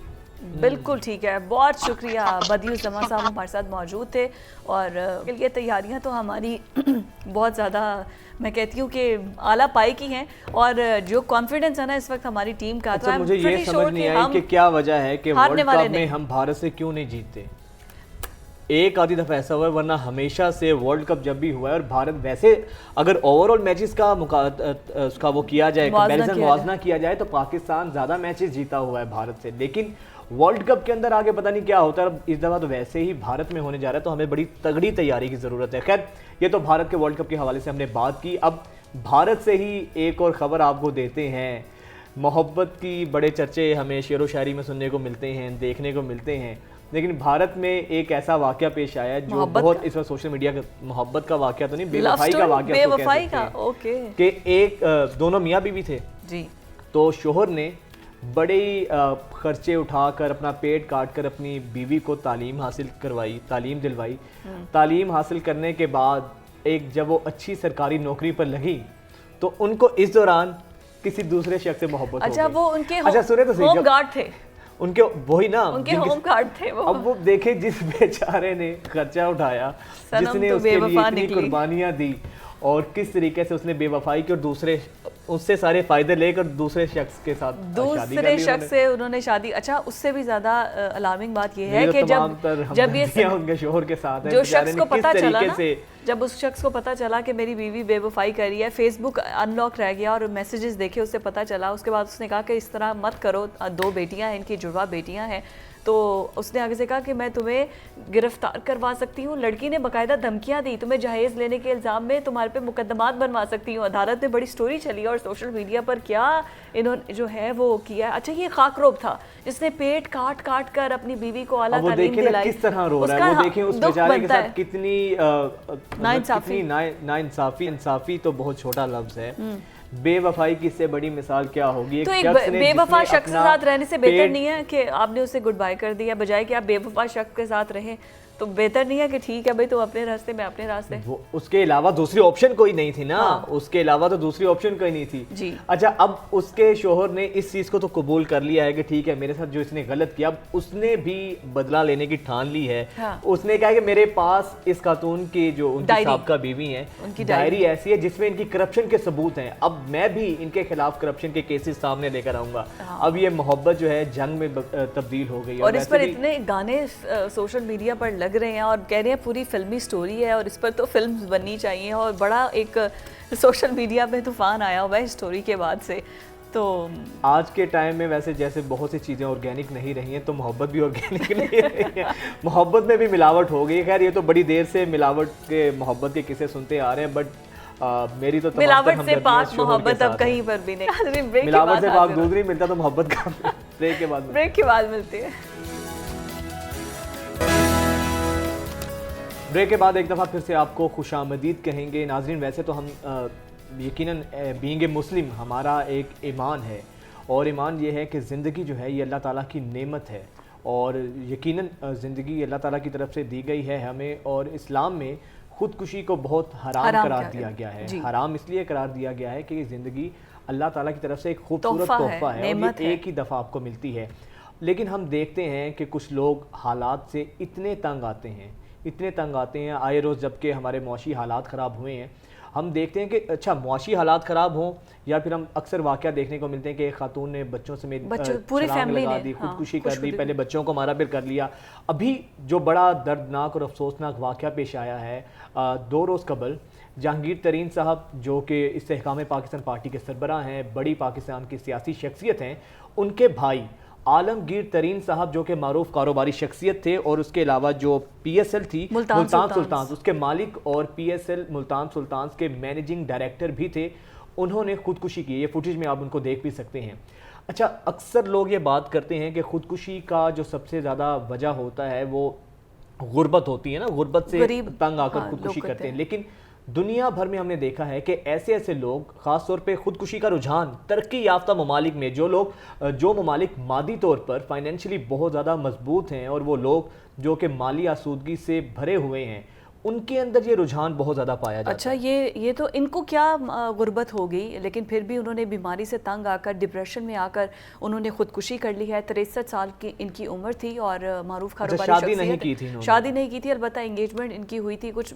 بالکل ٹھیک ہے, بہت شکریہ. بدیع الزماں صاحب ہمارے ساتھ موجود تھے, اور یہ تیاریاں تو ہماری بہت زیادہ میں کہتی ہوں کہ اعلیٰ پائی کی ہیں, اور جو کانفیڈنس ہے نا اس وقت ہماری ٹیم کا, تو مجھے یہ سمجھ نہیں آئی کہ کیا وجہ ہے کہ ورلڈ کپ میں ہم بھارت سے کیوں نہیں جیتتے. ایک آدھی دفعہ ایسا ہوا ہے, ورنہ ہمیشہ سے ورلڈ کپ جب بھی ہوا ہے, اور بھارت ویسے اگر اوور آل میچز کا اس کا وہ کیا جائے, کمپیریزن موازنہ کیا جائے, تو پاکستان زیادہ میچز جیتا ہوا ہے بھارت سے. لیکن ورلڈ کپ کے اندر آگے پتہ نہیں کیا ہوتا ہے. اس دفعہ تو ویسے ہی بھارت میں ہونے جا رہا ہے, تو ہمیں بڑی تگڑی تیاری کی ضرورت ہے. خیر, یہ تو بھارت کے ورلڈ کپ کے حوالے سے ہم نے بات کی. اب بھارت سے ہی ایک اور خبر آپ کو دیتے ہیں. محبت کی بڑے چرچے ہمیں شعر و شاعری میں سننے کو ملتے ہیں, دیکھنے کو ملتے ہیں, لیکن بھارت میں ایک ایسا واقعہ پیش آیا ہے جو بہت اس وقت سوشل میڈیا کا, محبت کا واقعہ تو نہیں, بے وفائی کا واقعہ تو کہہ سکتے ہیں, کہ ایک دونوں میاں بیوی تھے جی, تو شوہر نے بڑے خرچے اٹھا کر, اپنا پیٹ کاٹ کر اپنی بیوی کو تعلیم حاصل کروائی, تعلیم دلوائی. تعلیم حاصل کرنے کے بعد ایک جب وہ اچھی سرکاری نوکری پر لگی تو ان کو اس دوران کسی دوسرے شخص سے محبت ہو گئی. اچھا, وہ ان کے ہوم گارڈ تھے, ان کے وہی نا, ان کے ہوم گارڈ تھے وہ. اب وہ دیکھیں جس بیچارے نے خرچہ اٹھایا, جس نے اس کے لیے اتنی قربانیاں دی, اور کس طریقے سے اس نے بے وفائی کی اور دوسرے اس سے سارے فائدے لے کر دوسرے شخص کے ساتھ دوسرے شخص سے انہوں نے شادی. اچھا, اس سے بھی زیادہ الارمنگ بات یہ ہے کہ جب یہ ان کے شوہر کے ساتھ جو شخص کو پتہ چلا نا, جب اس شخص کو پتہ چلا کہ میری بیوی بے وفائی کر رہی ہے، فیس بک ان لاک رہ گیا اور میسیجز دیکھے اسے پتہ چلا. اس کے بعد اس نے کہا کہ اس طرح مت کرو، 2 بیٹیاں ہیں، ان کی جڑواں بیٹیاں ہیں. تو اس نے آگے سے کہا کہ میں تمہیں گرفتار کروا سکتی ہوں. لڑکی نے باقاعدہ دھمکیاں دی، تمہیں جہیز لینے کے الزام میں تمہارے پہ مقدمات بنوا سکتی ہوں. عدالت میں بڑی سٹوری چلی اور سوشل میڈیا پر کیا انہوں نے جو ہے وہ کیا. اچھا یہ خاکروب تھا جس نے پیٹ کاٹ کاٹ کر اپنی بیوی کو اعلیٰ تعلیم دلائی. کس طرح رو رہا ہے وہ دیکھیں اس بیچارے کے ساتھ کتنی ناانصافی. انصافی تو بہت چھوٹا لفظ ہے. بے وفائی کی اس سے بڑی مثال کیا ہوگی؟ تو ایک بے وفا شخص کے ساتھ رہنے سے بہتر نہیں ہے کہ آپ نے اسے گڈ بائی کر دیا، بجائے کہ آپ بے وفا شخص کے ساتھ رہیں تو بہتر نہیں ہے کہ ٹھیک ہے بھائی تو اپنے راستے میں اپنے راستے. اس کے علاوہ دوسری آپشن کوئی نہیں تھی نا. اس کے علاوہ تو دوسری آپشن کوئی نہیں تھی. جی اچھا اب اس کے شوہر نے اس چیز کو تو قبول کر لیا ہے کہ ٹھیک ہے میرے ساتھ جو اس نے غلط کیا، اب اس نے بھی بدلہ لینے کی ٹھان لی ہے. اس نے کہا کہ میرے پاس اس خاتون کی جو ان کی سابقہ بیوی ہیں ڈائری ایسی ہے جس میں ان کی کرپشن کے ثبوت ہیں. اب میں بھی ان کے خلاف کرپشن کے کیسز سامنے لے کر آؤں گا. اب یہ محبت جو ہے جنگ میں تبدیل ہو گئی. اور اس پر اتنے گانے سوشل میڈیا پر لگ رہے ہیں اور کہہ رہے ہیں پوری فلمی سٹوری ہے اور اس پر تو فلمز بننی چاہیے. اور بڑا ایک سوشل میڈیا پہ طوفان آیا ہوا ہے اس سٹوری کے بعد سے. تو آج کے ٹائم میں ویسے جیسے بہت سی چیزیں آرگینک نہیں رہی ہیں تو محبت بھی آرگینک نہیں رہی ہے. محبت میں بھی ملاوٹ ہو گئی. خیر یہ تو بڑی دیر سے ملاوٹ کے محبت کے قصے سنتے آ رہے ہیں، بٹ میری تو ملاوٹ سے پاک محبت اب کہیں پر بھی نہیں. ملاوٹ سے پاک دودھ نہیں ملتا تو محبت کا. بریک کے بعد ملتی ہے. بریک کے بعد ایک دفعہ پھر سے آپ کو خوش آمدید کہیں گے. ناظرین ویسے تو ہم یقیناً بینگ اے مسلم ہمارا ایک ایمان ہے، اور ایمان یہ ہے کہ زندگی جو ہے یہ اللہ تعالیٰ کی نعمت ہے، اور یقیناً زندگی اللہ تعالیٰ کی طرف سے دی گئی ہے ہمیں. اور اسلام میں خودکشی کو بہت حرام قرار دیا گیا ہے. حرام اس لیے قرار دیا گیا ہے کہ زندگی اللہ تعالیٰ کی طرف سے ایک خوبصورت تحفہ ہے اور یہ ایک ہی دفعہ آپ کو ملتی ہے. لیکن ہم دیکھتے ہیں کہ کچھ لوگ حالات سے اتنے تنگ آتے ہیں آئے روز. جب کہ ہمارے معاشی حالات خراب ہوئے ہیں ہم دیکھتے ہیں کہ اچھا معاشی حالات خراب ہوں یا پھر ہم اکثر واقعہ دیکھنے کو ملتے ہیں کہ ایک خاتون نے بچوں سے پوری فیملی لگا دی، خودکشی کر دی، پہلے بچوں کو مارا پھر کر لیا. ابھی جو بڑا دردناک اور افسوسناک واقعہ پیش آیا ہے 2 روز قبل، جہانگیر ترین صاحب جو کہ استحکام پاکستان پارٹی کے سربراہ ہیں، بڑی پاکستان کی سیاسی شخصیت ہیں، ان کے بھائی عالمگیر ترین صاحب جو کہ معروف کاروباری شخصیت تھے، اور اس کے علاوہ جو پی ایس ایل تھی ملتان سلطانز اس کے مالک اور P S L Multan Sultans کے مینیجنگ ڈائریکٹر بھی تھے، انہوں نے خودکشی کی. یہ فوٹیج میں آپ ان کو دیکھ بھی سکتے ہیں. اچھا اکثر لوگ یہ بات کرتے ہیں کہ خودکشی کا جو سب سے زیادہ وجہ ہوتا ہے وہ غربت ہوتی ہے نا، غربت سے تنگ آ کر خودکشی کرتے ہیں. لیکن دنیا بھر میں ہم نے دیکھا ہے کہ ایسے لوگ، خاص طور پہ خودکشی کا رجحان ترقی یافتہ ممالک میں، جو ممالک مادی طور پر فائنینشلی بہت زیادہ مضبوط ہیں اور وہ لوگ جو کہ مالی آسودگی سے بھرے ہوئے ہیں، ان کے اندر یہ رجحان بہت زیادہ پایا جاتا ہے. اچھا یہ تو ان کو کیا غربت ہو گئی، لیکن پھر بھی انہوں نے بیماری سے تنگ آ کر ڈپریشن میں آ کر انہوں نے خودکشی کر لی ہے. 63 سال کی ان کی عمر تھی اور معروف کاروباری شخصیت. شادی نہیں کی تھی، البتہ انگیجمنٹ ان کی ہوئی تھی. کچھ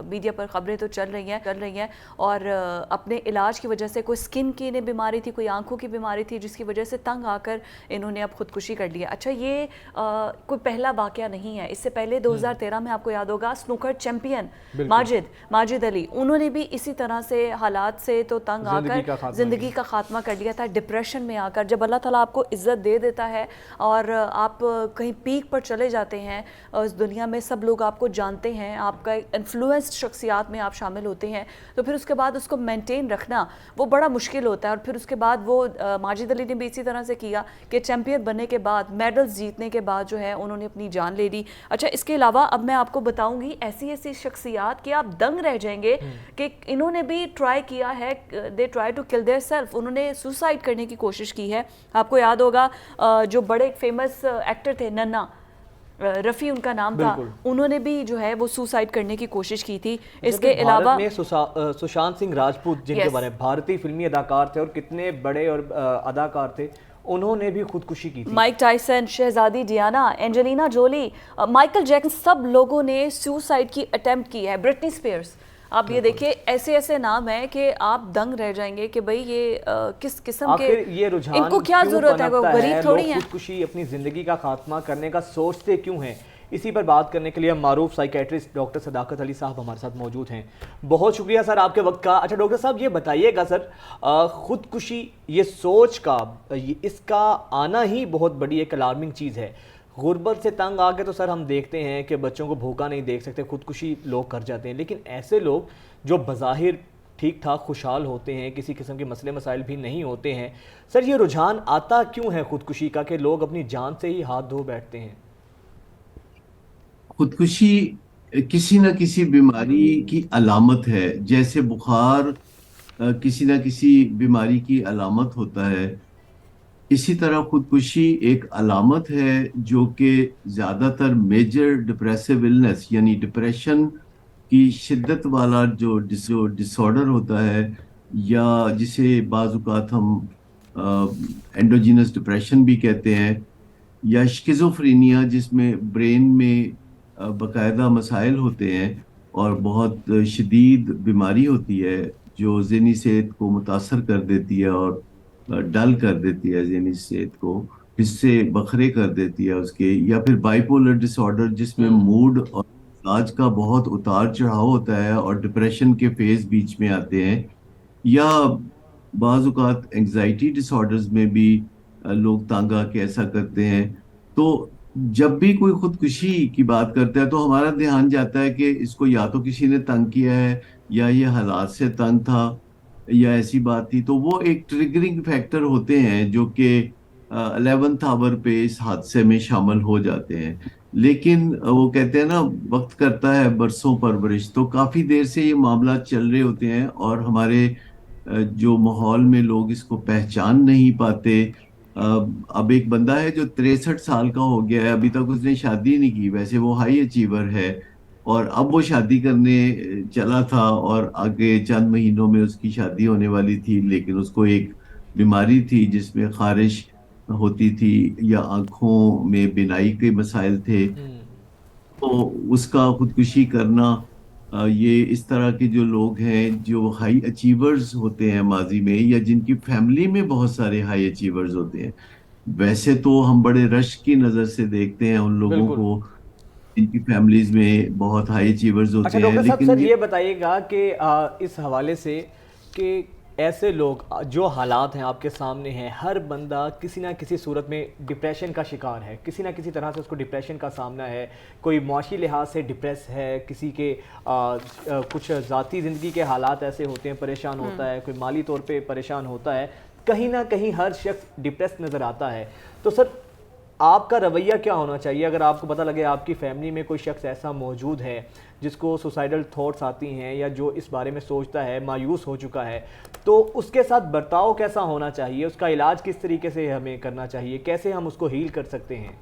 میڈیا پر خبریں تو چل رہی ہیں اور اپنے علاج کی وجہ سے کوئی سکن کی انہیں بیماری تھی، کوئی آنکھوں کی بیماری تھی، جس کی وجہ سے تنگ آ کر انہوں نے اب خودکشی کر لیا. اچھا یہ کوئی پہلا واقعہ نہیں ہے. اس سے پہلے 2013 میں آپ کو یاد ہوگا سنوکر چیمپئن ماجد علی، انہوں نے بھی اسی طرح سے حالات سے تو تنگ آ کر زندگی کا خاتمہ کر لیا تھا، ڈپریشن میں آ کر. جب اللہ تعالیٰ آپ کو عزت دے دیتا ہے اور آپ کہیں پیک پر چلے جاتے ہیں اور اس دنیا میں سب لوگ آپ کو جانتے ہیں، آپ کا انفلوئنسڈ شخصیات میں آپ شامل ہوتے ہیں، تو پھر اس کے بعد اس کو مینٹین رکھنا وہ بڑا مشکل ہوتا ہے. اور پھر اس کے بعد وہ ماجد علی نے بھی اسی طرح سے کیا کہ چیمپئن بننے کے بعد، میڈلز جیتنے کے بعد جو ہے انہوں نے اپنی جان لے لی. اچھا اس کے علاوہ اب میں آپ کو بتاؤں گی ایسی شخصیات کہ آپ دنگ رہ جائیں گے کہ انہوں نے بھی ٹرائی کیا ہے، they try to kill their self, انہوں نے سوسائڈ کرنے کی کوشش کی ہے. آپ کو یاد ہوگا جو بڑے فیمس ایکٹر تھے ننا رفیع ان کا نام تھا، انہوں نے بھی جو ہے وہ سوسائڈ کرنے کی کوشش کی تھی. اس کے علاوہ سشانت سنگھ راجپوت جن کے بارے میں بھارتی فلمی اداکار تھے اور کتنے بڑے اور اداکار تھے، انہوں نے بھی خودکشی کی تھی. مائک ٹائسن، شہزادی Diana, Angelina Jolie, Michael Jackson, سب لوگوں نے سوسائڈ کی اٹیمپٹ کی ہے. برٹنی سپیئرز، آپ یہ دیکھیں ایسے نام ہیں کہ آپ دنگ رہ جائیں گے کہ بھئی یہ کس قسم کے، ان کو کیا ضرورت ہے، وہ غریب تھوڑی ہیں. خودکشی اپنی زندگی کا خاتمہ کرنے کا سوچتے کیوں ہیں؟ اسی پر بات کرنے کے لیے ہم معروف سائیکیٹرسٹ ڈاکٹر صداقت علی صاحب ہمارے ساتھ موجود ہیں. بہت شکریہ سر آپ کے وقت کا. اچھا ڈاکٹر صاحب یہ بتائیے گا سر, خودکشی یہ سوچ کا اس کا آنا ہی بہت بڑی ایک الارمنگ چیز ہے. غربت سے تنگ آ کے تو سر ہم دیکھتے ہیں کہ بچوں کو بھوکا نہیں دیکھ سکتے, خودکشی لوگ کر جاتے ہیں, لیکن ایسے لوگ جو بظاہر ٹھیک ٹھاک خوشحال ہوتے ہیں, کسی قسم کے مسئلے مسائل بھی نہیں ہوتے ہیں, سر یہ رجحان آتا کیوں ہے خودکشی کا کہ لوگ اپنی جان سے ہی ہاتھ دھو بیٹھتے ہیں؟ خودکشی کسی نہ کسی بیماری کی علامت ہے. جیسے بخار کسی نہ کسی بیماری کی علامت ہوتا ہے, اسی طرح خودکشی ایک علامت ہے جو کہ زیادہ تر میجر ڈپریسو النس یعنی ڈپریشن کی شدت والا جو ڈس آرڈر ہوتا ہے, یا جسے بعض اوقات ہم انڈوجینس ڈپریشن بھی کہتے ہیں, یا شکیزوفرینیا جس میں برین میں باقاعدہ مسائل ہوتے ہیں اور بہت شدید بیماری ہوتی ہے جو ذہنی صحت کو متاثر کر دیتی ہے اور ڈل کر دیتی ہے ذہنی صحت کو, حصے بکھرے کر دیتی ہے اس کے. یا پھر بائیپولر ڈس آرڈر جس میں موڈ اور مزاج کا بہت اتار چڑھاؤ ہوتا ہے اور ڈپریشن کے فیز بیچ میں آتے ہیں. یا بعض اوقات انگزائٹی ڈس آرڈرز میں بھی لوگ تنگ آ کے ایسا کرتے ہیں. تو جب بھی کوئی خودکشی کی بات کرتا ہے تو ہمارا دھیان جاتا ہے کہ اس کو یا تو کسی نے تنگ کیا ہے, یا یہ حالات سے تنگ تھا, یا ایسی بات تھی. تو وہ ایک ٹریگرنگ فیکٹر ہوتے ہیں جو کہ 11th آور پہ اس حادثے میں شامل ہو جاتے ہیں. لیکن وہ کہتے ہیں نا وقت کرتا ہے برسوں پرورش, تو کافی دیر سے یہ معاملات چل رہے ہوتے ہیں اور ہمارے جو ماحول میں لوگ اس کو پہچان نہیں پاتے. اب ایک بندہ ہے جو 63 سال کا ہو گیا ہے, ابھی تک اس نے شادی نہیں کی, ویسے وہ ہائی اچیور ہے, اور اب وہ شادی کرنے چلا تھا اور آگے چند مہینوں میں اس کی شادی ہونے والی تھی, لیکن اس کو ایک بیماری تھی جس میں خارش ہوتی تھی یا آنکھوں میں بینائی کے مسائل تھے. تو اس کا خودکشی کرنا, یہ اس طرح کے جو لوگ ہیں جو ہائی اچیورز ہوتے ہیں ماضی میں, یا جن کی فیملی میں بہت سارے ہائی اچیورز ہوتے ہیں. ویسے تو ہم بڑے رش کی نظر سے دیکھتے ہیں ان لوگوں کو جن کی فیملیز میں بہت ہائی اچیورز ہوتے ہیں. ڈاکٹر صاحب سر یہ بتائیے گا کہ اس حوالے سے کہ ایسے لوگ جو حالات ہیں آپ کے سامنے ہیں, ہر بندہ کسی نہ کسی صورت میں ڈپریشن کا شکار ہے, کسی نہ کسی طرح سے اس کو ڈپریشن کا سامنا ہے. کوئی معاشی لحاظ سے ڈپریس ہے, کسی کے کچھ ذاتی زندگی کے حالات ایسے ہوتے ہیں پریشان ہوتا ہے, کوئی مالی طور پہ پریشان ہوتا ہے, کہیں نہ کہیں ہر شخص ڈپریس نظر آتا ہے. تو سر آپ کا رویہ کیا ہونا چاہیے اگر آپ کو پتہ لگے آپ کی فیملی میں کوئی شخص ایسا موجود ہے جس کو سوسائیڈل تھاٹس آتی ہیں یا جو اس بارے میں سوچتا ہے, مایوس ہو چکا ہے, تو اس کے ساتھ برتاؤ کیسا ہونا چاہیے, اس کا علاج کس طریقے سے ہمیں کرنا چاہیے, کیسے ہم اس کو ہیل کر سکتے ہیں؟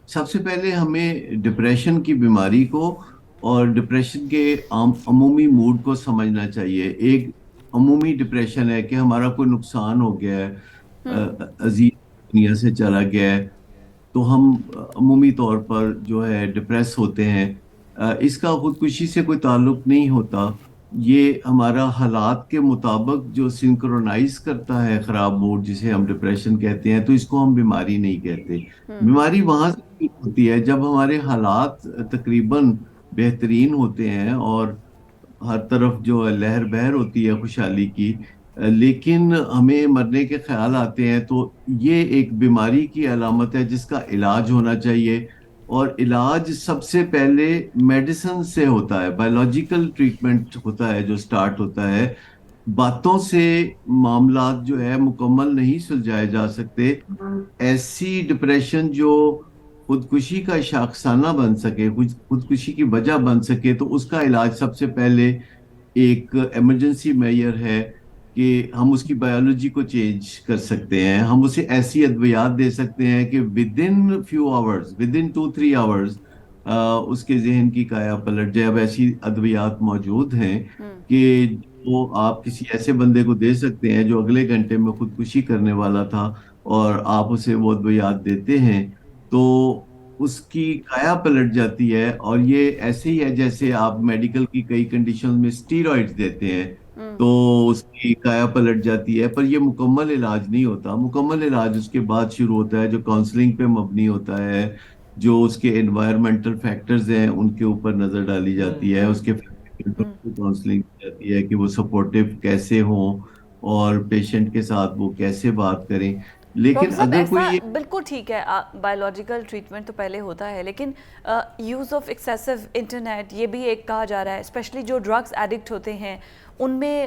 سب سے پہلے ہمیں ڈپریشن کی بیماری کو اور ڈپریشن کے عمومی موڈ کو سمجھنا چاہیے. ایک عمومی ڈپریشن ہے کہ ہمارا کوئی نقصان ہو گیا ہے, عزیز دنیا سے چلا گیا ہے, تو ہم عمومی طور پر جو ہے ڈپریس ہوتے ہیں. اس کا خودکشی سے کوئی تعلق نہیں ہوتا, یہ ہمارا حالات کے مطابق جو سنکرونائز کرتا ہے خراب موڈ جسے ہم ڈپریشن کہتے ہیں, تو اس کو ہم بیماری نہیں کہتے. بیماری وہاں سے ہوتی ہے جب ہمارے حالات تقریباً بہترین ہوتے ہیں اور ہر طرف جو لہر بہر ہوتی ہے خوشحالی کی, لیکن ہمیں مرنے کے خیال آتے ہیں, تو یہ ایک بیماری کی علامت ہے جس کا علاج ہونا چاہیے. اور علاج سب سے پہلے میڈیسن سے ہوتا ہے, بایولوجیکل ٹریٹمنٹ ہوتا ہے جو سٹارٹ ہوتا ہے. باتوں سے معاملات جو ہے مکمل نہیں سلجھائے جا سکتے. ایسی ڈپریشن جو خودکشی کا شاخسانہ بن سکے, خودکشی کی وجہ بن سکے, تو اس کا علاج سب سے پہلے ایک ایمرجنسی میئر ہے کہ ہم اس کی بایولوجی کو چینج کر سکتے ہیں. ہم اسے ایسی ادویات دے سکتے ہیں کہ ودن فیو آورز, ودن 2-3 آورز اس کے ذہن کی کایا پلٹ جائے. اب ایسی ادویات موجود ہیں کہ وہ آپ کسی ایسے بندے کو دے سکتے ہیں جو اگلے گھنٹے میں خودکشی کرنے والا تھا, اور آپ اسے وہ ادویات دیتے ہیں تو اس کی کایا پلٹ جاتی ہے. اور یہ ایسے ہی ہے جیسے آپ میڈیکل کی کئی کنڈیشن میں اسٹیرائڈز دیتے ہیں تو اس کی کایا پلٹ جاتی ہے, پر یہ مکمل علاج نہیں ہوتا. مکمل علاج اس کے بعد شروع ہوتا ہے جو کاؤنسلنگ پہ مبنی ہوتا ہے, جو اس کے انوائرمنٹل فیکٹرز ہیں ان کے اوپر نظر ڈالی جاتی ہے, اس کے کاؤنسلنگ کی جاتی ہے کہ وہ سپورٹیو کیسے ہوں اور پیشنٹ کے ساتھ وہ کیسے بات کریں. لیکن اگر کوئی بالکل ٹھیک ہے, بایولوجیکل ٹریٹمنٹ تو پہلے ہوتا ہے, لیکن یوز آف ایکسیسو انٹرنیٹ یہ بھی ایک کہا جا رہا ہے, اسپیشلی جو ڈرگس ایڈکٹ ہوتے ہیں ان میں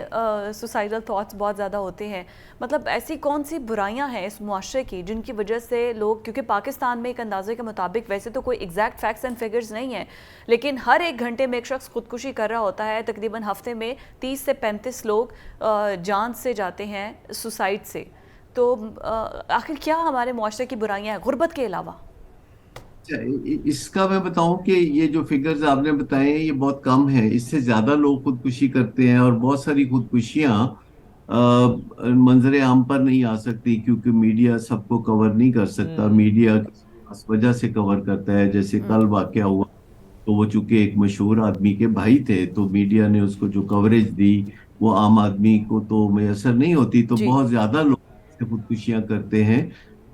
سوسائڈل تھاٹس بہت زیادہ ہوتے ہیں. مطلب ایسی کون سی برائیاں ہیں اس معاشرے کی جن کی وجہ سے لوگ, کیونکہ پاکستان میں ایک اندازے کے مطابق ویسے تو کوئی ایگزیکٹ فیکٹس اینڈ فگرز نہیں ہیں, لیکن ہر 1 گھنٹے میں ایک شخص خودکشی کر رہا ہوتا ہے, تقریباً ہفتے میں 30 سے 35 لوگ جان سے جاتے ہیں سوسائڈ سے. تو آخر کیا ہمارے معاشرے کی برائیاں ہیں غربت کے علاوہ؟ اس کا میں بتاؤں کہ یہ جو فگرز آپ نے بتائے ہیں یہ بہت کم ہیں, اس سے زیادہ لوگ خودکشی کرتے ہیں, اور بہت ساری خودکشیاں منظر عام پر نہیں آ سکتی کیونکہ میڈیا سب کو کور نہیں کر سکتا. میڈیا اس وجہ سے کور کرتا ہے, جیسے کل واقعہ ہوا تو وہ چونکہ ایک مشہور آدمی کے بھائی تھے تو میڈیا نے اس کو جو کوریج دی وہ عام آدمی کو تو میسر نہیں ہوتی, تو بہت زیادہ لوگ خودکشیاں کرتے ہیں.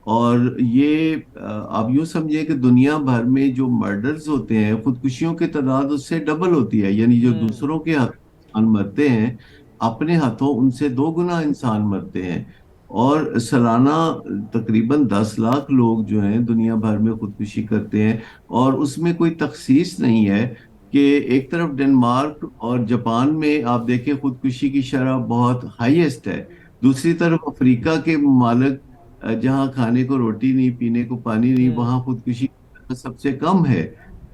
اور یہ آپ یوں سمجھیں کہ دنیا بھر میں جو مرڈرز ہوتے ہیں خودکشیوں کی تعداد اس سے ڈبل ہوتی ہے, یعنی جو دوسروں کے ہاتھ انسان مرتے ہیں اپنے ہاتھوں ان سے 2 گنا انسان مرتے ہیں. اور سالانہ تقریباً 10 لاکھ لوگ جو ہیں دنیا بھر میں خودکشی کرتے ہیں, اور اس میں کوئی تخصیص نہیں ہے کہ ایک طرف ڈنمارک اور جاپان میں آپ دیکھیں خودکشی کی شرح بہت ہائیسٹ ہے, دوسری طرف افریقہ کے ممالک جہاں کھانے کو روٹی نہیں, پینے کو پانی نہیں, وہاں خودکشی سب سے کم ہے,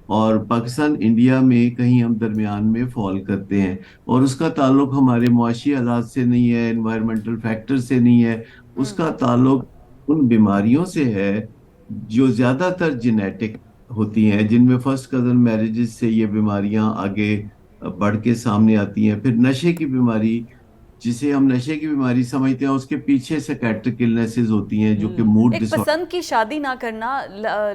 اور پاکستان انڈیا میں کہیں ہم درمیان میں فال کرتے ہیں. اور اس کا تعلق ہمارے معاشی حالات سے نہیں ہے, انوائرمنٹل فیکٹر سے نہیں ہے, اس کا تعلق ان بیماریوں سے ہے جو زیادہ تر جینیٹک ہوتی ہیں, جن میں فرسٹ کزن میرجز سے یہ بیماریاں آگے بڑھ کے سامنے آتی ہیں. پھر نشے کی بیماری جسے ہم نشے کی بیماری سمجھتے ہیں اس کے پیچھے سائیکیٹرک النیسز ہوتی ہیں جو کہ موڈ ایک پسند کی شادی نہ کرنا,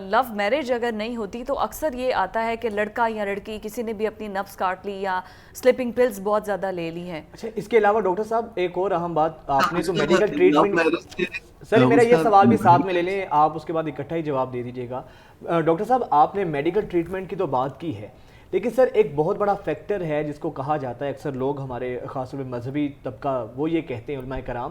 لو میرج اگر نہیں ہوتی تو اکثر یہ آتا ہے کہ لڑکا یا لڑکی کسی نے بھی اپنی نفس کاٹ لی یا سلیپنگ پلز بہت زیادہ لے لی ہیں. اچھا, اس کے علاوہ ڈاکٹر صاحب ایک اور اہم بات, آپ نے تو میڈیکل ٹریٹمنٹ, سر میرا یہ سوال بھی ساتھ میں لے لیں آپ, اس کے بعد اکٹھا ہی جواب دے دیجیے گا. ڈاکٹر صاحب آپ نے میڈیکل ٹریٹمنٹ کی تو بات کی ہے, لیکن سر ایک بہت بڑا فیکٹر ہے جس کو کہا جاتا ہے, اکثر لوگ ہمارے خاص طور پہ مذہبی طبقہ وہ یہ کہتے ہیں علماء کرام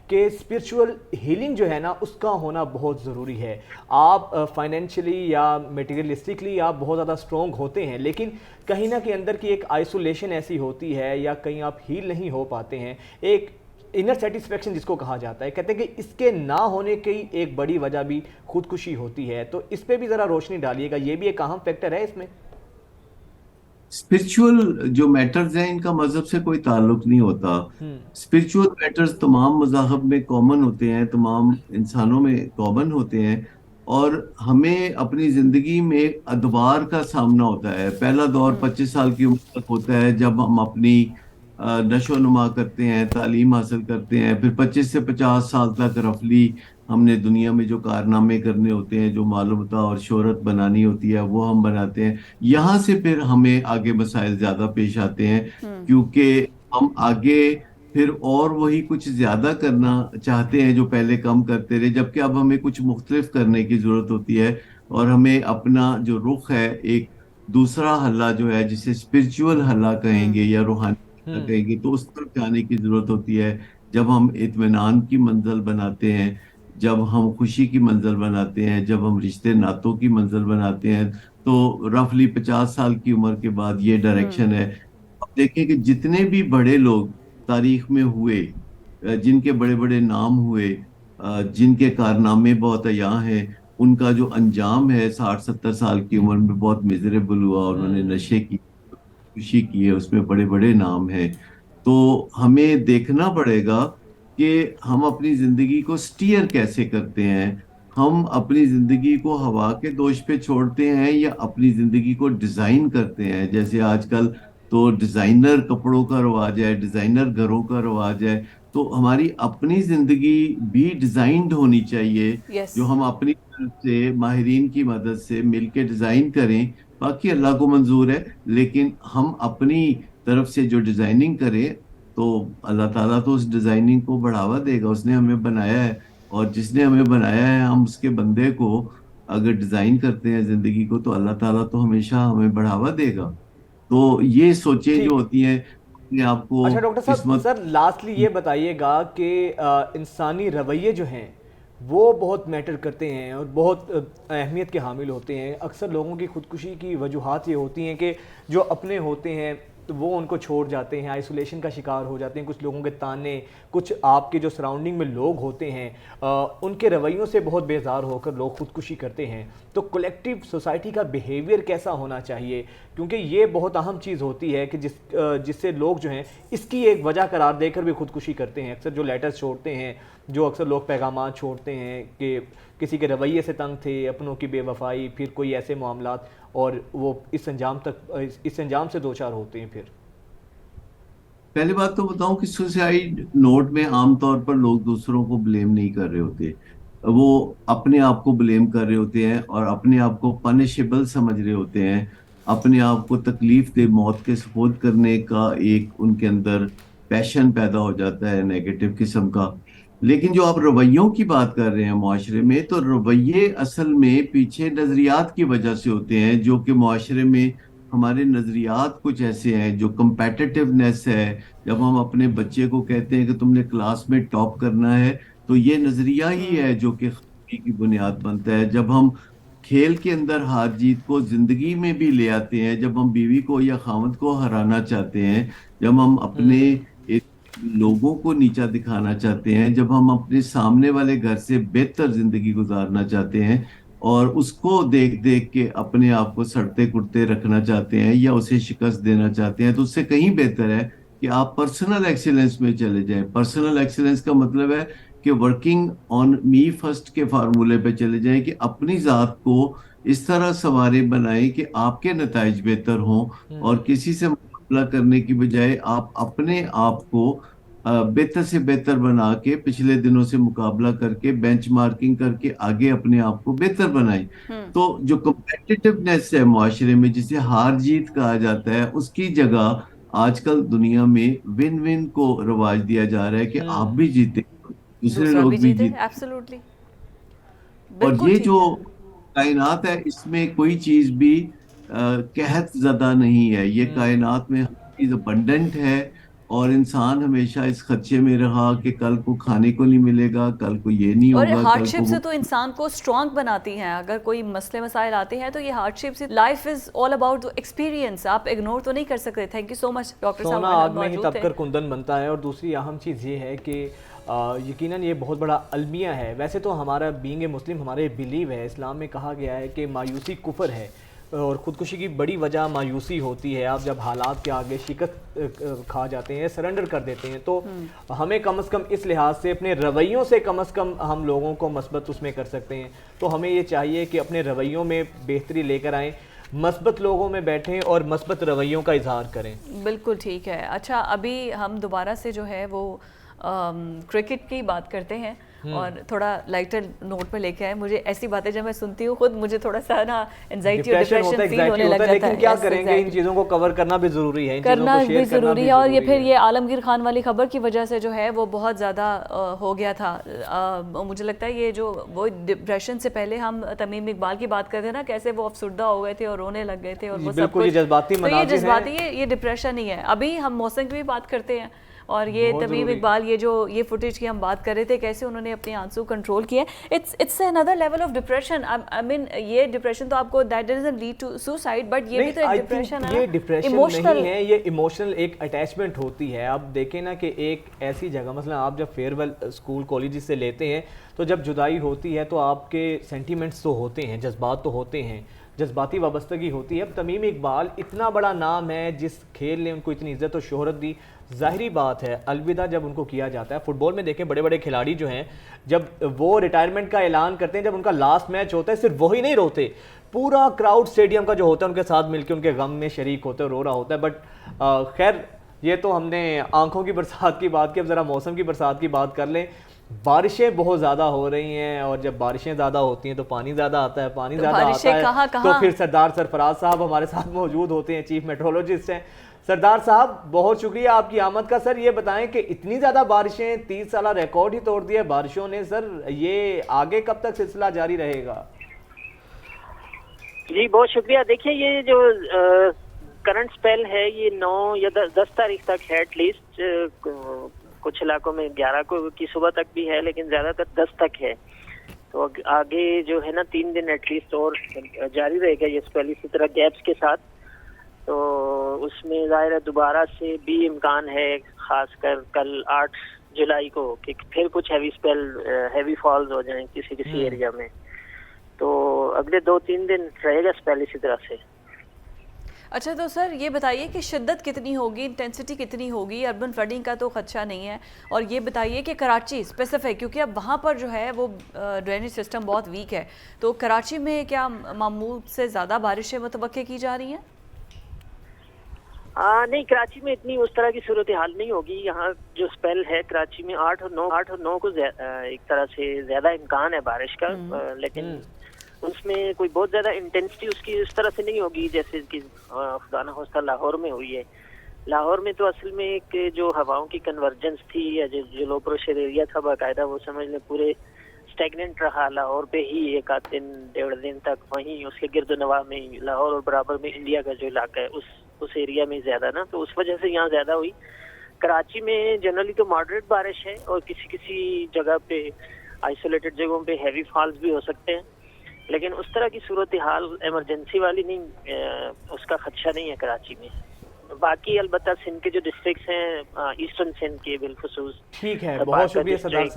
کہ اسپرچول ہیلنگ جو ہے نا اس کا ہونا بہت ضروری ہے. آپ فائنینشلی یا میٹیریلسٹکلی آپ بہت زیادہ اسٹرانگ ہوتے ہیں, لیکن کہیں نہ کہیں اندر کی ایک آئسولیشن ایسی ہوتی ہے یا کہیں آپ ہیل نہیں ہو پاتے ہیں, ایک انر سیٹسفیکشن جس کو کہا جاتا ہے. کہتے ہیں کہ اس کے نہ ہونے کی ایک بڑی وجہ بھی خودکشی ہوتی ہے, تو اس پہ بھی ذرا روشنی ڈالیے گا, یہ بھی ایک اہم فیکٹر ہے اس میں. اسپرچول جو میٹرز ہیں ان کا مذہب سے کوئی تعلق نہیں ہوتا. اسپرچول میٹرز تمام مذاہب میں کامن ہوتے ہیں, تمام انسانوں میں کامن ہوتے ہیں, اور ہمیں اپنی زندگی میں ادوار کا سامنا ہوتا ہے. پہلا دور 25 سال کی عمر تک ہوتا ہے جب ہم اپنی نشو و نما کرتے ہیں, تعلیم حاصل کرتے ہیں, پھر 25 سے 50 سال تک رفلی ہم نے دنیا میں جو کارنامے کرنے ہوتے ہیں, جو معلومات اور شہرت بنانی ہوتی ہے وہ ہم بناتے ہیں. یہاں سے پھر ہمیں آگے مسائل زیادہ پیش آتے ہیں کیونکہ ہم آگے پھر اور وہی کچھ زیادہ کرنا چاہتے ہیں جو پہلے کم کرتے رہے, جبکہ اب ہمیں کچھ مختلف کرنے کی ضرورت ہوتی ہے, اور ہمیں اپنا جو رخ ہے ایک دوسرا حلہ جو ہے جسے اسپرچول حلہ کہیں گے یا روحانی کہیں گے, تو اس طرف جانے کی ضرورت ہوتی ہے. جب ہم اطمینان کی منزل بناتے ہیں, جب ہم خوشی کی منزل بناتے ہیں, جب ہم رشتے ناتوں کی منزل بناتے ہیں, تو رفلی 50 سال کی عمر کے بعد یہ ڈائریکشن ہے. اب دیکھیں کہ جتنے بھی بڑے لوگ تاریخ میں ہوئے, جن کے بڑے بڑے نام ہوئے, جن کے کارنامے بہت عیاں ہیں, ان کا جو انجام ہے 60-70 سال کی عمر میں بہت میزریبل ہوا, اور انہوں نے نشے کی خوشی کی ہے, اس میں بڑے بڑے نام ہیں. تو ہمیں دیکھنا پڑے گا کہ ہم اپنی زندگی کو سٹیئر کیسے کرتے ہیں, ہم اپنی زندگی کو ہوا کے دوش پہ چھوڑتے ہیں یا اپنی زندگی کو ڈیزائن کرتے ہیں. جیسے آج کل تو ڈیزائنر کپڑوں کا رواج ہے, ڈیزائنر گھروں کا رواج ہے, تو ہماری اپنی زندگی بھی ڈیزائنڈ ہونی چاہیے, جو ہم اپنی طرف سے ماہرین کی مدد سے مل کے ڈیزائن کریں. باقی اللہ کو منظور ہے, لیکن ہم اپنی طرف سے جو ڈیزائننگ کریں تو اللہ تعالیٰ تو اس ڈیزائننگ کو بڑھاوا دے گا. اس نے ہمیں بنایا ہے, اور جس نے ہمیں بنایا ہے ہم اس کے بندے کو اگر ڈیزائن کرتے ہیں زندگی کو تو اللہ تعالیٰ تو ہمیشہ ہمیں بڑھاوا دے گا. تو یہ سوچیں جو ہوتی ہیں اپنے آپ کو. اچھا ڈاکٹر صاحب سر لاسٹلی یہ بتائیے گا کہ انسانی رویے جو ہیں وہ بہت میٹر کرتے ہیں اور بہت اہمیت کے حامل ہوتے ہیں. اکثر لوگوں کی خودکشی کی وجوہات یہ ہوتی ہیں کہ جو اپنے ہوتے ہیں تو وہ ان کو چھوڑ جاتے ہیں, آئسولیشن کا شکار ہو جاتے ہیں, کچھ لوگوں کے تانے, کچھ آپ کے جو سراؤنڈنگ میں لوگ ہوتے ہیں ان کے رویوں سے بہت بیزار ہو کر لوگ خودکشی کرتے ہیں. تو کولیکٹیو سوسائٹی کا بیہیویئر کیسا ہونا چاہیے, کیونکہ یہ بہت اہم چیز ہوتی ہے کہ جس سے لوگ جو ہیں اس کی ایک وجہ قرار دے کر بھی خودکشی کرتے ہیں. اکثر جو لیٹرز چھوڑتے ہیں, جو اکثر لوگ پیغامات چھوڑتے ہیں کہ کسی کے رویے سے تنگ تھے, اپنوں کی بے وفائی, پھر کوئی ایسے معاملات, اور وہ اس انجام سے دوچار ہوتے ہیں. پھر پہلی بات تو بتاؤں کہ سوسائڈ نوٹ میں عام طور پر لوگ دوسروں کو بلیم نہیں کر رہے ہوتے, وہ اپنے آپ کو بلیم کر رہے ہوتے ہیں اور اپنے آپ کو پنشیبل سمجھ رہے ہوتے ہیں, اپنے آپ کو تکلیف دہ موت کے سپرد کرنے کا ایک ان کے اندر پیشن پیدا ہو جاتا ہے نیگیٹو قسم کا. لیکن جو آپ رویوں کی بات کر رہے ہیں معاشرے میں, تو رویے اصل میں پیچھے نظریات کی وجہ سے ہوتے ہیں, جو کہ معاشرے میں ہمارے نظریات کچھ ایسے ہیں جو کمپیٹیٹیونیس ہے. جب ہم اپنے بچے کو کہتے ہیں کہ تم نے کلاس میں ٹاپ کرنا ہے, تو یہ نظریہ ہی ہے جو کہ خطے کی بنیاد بنتا ہے. جب ہم کھیل کے اندر ہار جیت کو زندگی میں بھی لے آتے ہیں, جب ہم بیوی کو یا خاوند کو ہرانا چاہتے ہیں, جب ہم اپنے لوگوں کو نیچا دکھانا چاہتے ہیں, جب ہم اپنے سامنے والے گھر سے بہتر زندگی گزارنا چاہتے ہیں اور اس کو دیکھ دیکھ کے اپنے آپ کو سڑتے کٹتے رکھنا چاہتے ہیں یا اسے شکست دینا چاہتے ہیں, تو اس سے کہیں بہتر ہے کہ آپ پرسنل ایکسیلنس میں چلے جائیں. پرسنل ایکسیلنس کا مطلب ہے کہ ورکنگ آن می فرسٹ کے فارمولے پہ چلے جائیں, کہ اپنی ذات کو اس طرح سوارے بنائیں کہ آپ کے نتائج بہتر ہوں, اور کسی سے مقابلہ کرنے کی بجائے آپ اپنے آپ کو بہتر سے بہتر بنا کے پچھلے دنوں سے مقابلہ کر کے بینچ مارکنگ کر کے آگے اپنے آپ کو بہتر بنائیں. تو جو کمپیٹیٹیونیس ہے معاشرے میں, جسے ہار جیت کہا جاتا ہے, اس کی جگہ آج کل دنیا میں ون ون کو رواج دیا جا رہا ہے کہ آپ بھی جیتے, دوسرے لوگ بھی جیتے. اور یہ جو کائنات ہے اس میں کوئی چیز بھی قحط زدہ نہیں ہے. یہ کائنات میں ہر چیز ابنڈنٹ ہے, اور انسان ہمیشہ اس خدشے میں رہا کہ کل کو کھانے کو نہیں ملے گا, کل کو یہ نہیں ہوگا. اور ہارڈ شپ سے تو انسان کو اسٹرانگ بناتی ہیں. اگر کوئی مسئلے مسائل آتے ہیں تو یہ ہارڈ شپ سے, life is all about experience, آپ اگنور تو نہیں کر سکتے. Thank you so much doctor صاحب. سونا آگ میں ہی تب کر کندن بنتا ہے. اور دوسری اہم چیز یہ ہے کہ یقیناً یہ بہت بڑا المیہ ہے. ویسے تو ہمارا بینگ اے مسلم ہمارے بلیو ہے, اسلام میں کہا گیا ہے کہ مایوسی کفر ہے, اور خودکشی کی بڑی وجہ مایوسی ہوتی ہے. آپ جب حالات کے آگے شکست کھا جاتے ہیں, سرنڈر کر دیتے ہیں, تو ہمیں کم از کم اس لحاظ سے اپنے رویوں سے کم از کم ہم لوگوں کو مثبت اس میں کر سکتے ہیں. تو ہمیں یہ چاہیے کہ اپنے رویوں میں بہتری لے کر آئیں, مثبت لوگوں میں بیٹھیں اور مثبت رویوں کا اظہار کریں. بالکل ٹھیک ہے. اچھا ابھی ہم دوبارہ سے جو ہے وہ کرکٹ کی بات کرتے ہیں, اور تھوڑا لائٹر نوٹ پہ لے کے آئے. مجھے ایسی باتیں جب میں سنتی ہوں خود مجھے تھوڑا سا نا انزائٹی اور ڈپریشن فیل ہونے لگ جاتا ہے. لیکن کیا کریں گے, ان چیزوں کو کور کرنا بھی ضروری ہے, کرنا بھی ضروری ہے. اور یہ پھر یہ عالمگیر خان والی خبر کی وجہ سے جو ہے وہ بہت زیادہ ہو گیا تھا. مجھے لگتا ہے یہ جو وہ ڈپریشن سے پہلے ہم تمیم اقبال کی بات کرتے ہیں نا, کیسے وہ افسردہ ہو گئے تھے اور رونے لگ گئے تھے, اور وہ سب کچھ جذباتی مناظر ہیں. یہ ڈپریشن ہی ہے. ابھی ہم موسم کی بھی بات کرتے ہیں, اور یہ تمیم اقبال یہ فوٹیج کی ہم بات کر رہے تھے, کیسے انہوں نے اپنے آنسو کنٹرول کیے. It's another level of depression. I mean یہ ڈپریشن تو آپ کو that doesn't lead to suicide, but یہ بھی تو ایک ڈپریشن ہے. یہ ڈپریشن نہیں ہے, یہ ایموشنل ایک اٹیچمنٹ ہوتی ہے. آپ دیکھیں نا کہ ایک ایسی جگہ, مثلا آپ جب فیئرویل اسکول کالجز سے لیتے ہیں, تو جب جدائی ہوتی ہے تو آپ کے سینٹیمنٹس تو ہوتے ہیں, جذبات تو ہوتے ہیں, جذباتی وابستگی ہوتی ہے. اب تمیم اقبال اتنا بڑا نام ہے, جس کھیل نے ان کو اتنی عزت و شہرت دی, ظاہری بات ہے الوداع جب ان کو کیا جاتا ہے. فٹ بال میں دیکھیں بڑے بڑے کھلاڑی جو ہیں, جب وہ ریٹائرمنٹ کا اعلان کرتے ہیں, جب ان کا لاسٹ میچ ہوتا ہے, صرف وہی نہیں روتے, پورا کراؤڈ اسٹیڈیم کا جو ہوتا ہے ان کے ساتھ مل کے ان کے غم میں شریک ہوتے ہیں, رو رہا ہوتا ہے. بٹ خیر یہ تو ہم نے آنکھوں کی برسات کی بات کی, اب ذرا موسم کی برسات کی بات کر لیں. بارشیں بہت زیادہ ہو رہی ہیں, اور جب بارشیں زیادہ ہوتی ہیں تو پانی زیادہ آتا ہے, پانی زیادہ آتا ہے تو پھر سردار سرفراز صاحب ہمارے ساتھ موجود ہوتے ہیں, چیف میٹرولوجسٹ ہیں. سردار صاحب بہت شکریہ آپ کی آمد کا. سر یہ بتائیں کہ اتنی زیادہ بارشیں, 30 سالہ ریکارڈ ہی توڑ دیا بارشوں نے, سر یہ آگے کب تک سلسلہ جاری رہے گا؟ جی بہت شکریہ. دیکھیے یہ جو کرنٹ سپیل ہے یہ 9 یا 10 تاریخ تک ہے ایٹ لیسٹ. کچھ علاقوں میں 11 کو کی صبح تک بھی ہے لیکن زیادہ تر 10 تک ہے. تو آگے جو ہے نا 3 دن ایٹ لیسٹ اور جاری رہے گا یہ سپیل اسی طرح گیپس کے ساتھ. تو اس میں ظاہر ہے دوبارہ سے بھی امکان ہے خاص کر کل 8 جولائی کو کہ پھر کچھ ہیوی فالز ہو جائیں کسی ایریا میں. تو اگلے 2-3 دن رہے گا سپیل اسی طرح سے. اچھا تو سر یہ بتائیے کہ شدت کتنی ہوگی, انٹینسٹی کتنی ہوگی؟ اربن فلڈنگ کا تو خدشہ نہیں ہے. اور یہ بتائیے کہ کراچی اسپیسیفک, کیونکہ اب وہاں پر جو ہے وہ ڈرینیج سسٹم بہت ویک ہے, تو کراچی میں کیا معمول سے زیادہ بارشیں متوقع کی جا رہی ہیں؟ نہیں, کراچی میں اتنی اس طرح کی صورتحال نہیں ہوگی. یہاں جو سپیل ہے کراچی میں 8 اور 9 کو ایک طرح سے زیادہ امکان ہے بارش کا, لیکن اس میں کوئی بہت زیادہ انٹینسٹی اس کی اس طرح سے نہیں ہوگی جیسے کہ خدا نہ خواستہ لاہور میں ہوئی ہے. لاہور میں تو اصل میں ایک جو ہواؤں کی کنورجنس تھی یا جو لو پریشر ایریا تھا باقاعدہ وہ سمجھ لیں پورے اسٹیگننٹ رہا لاہور پہ ہی 1-8 دن 1.5 دن تک. وہیں اس کے گرد و نواح میں لاہور اور برابر میں انڈیا کا جو علاقہ ہے اس ایریا میں زیادہ نا, تو اس وجہ سے یہاں زیادہ ہوئی. کراچی میں جنرلی تو ماڈریٹ بارش ہے اور کسی جگہ پہ آئسولیٹڈ جگہوں پہ ہیوی فالز بھی ہو سکتے ہیں, لیکن اس طرح کی صورتحال ایمرجنسی والی نہیں, اس کا خدشہ نہیں ہے کراچی میں. باقی البتہ سندھ کے جو ڈسٹرکٹس ہیں ایسٹرن سندھ کے بالخصوص ٹھیک ہے. بہت شکریہ سردار.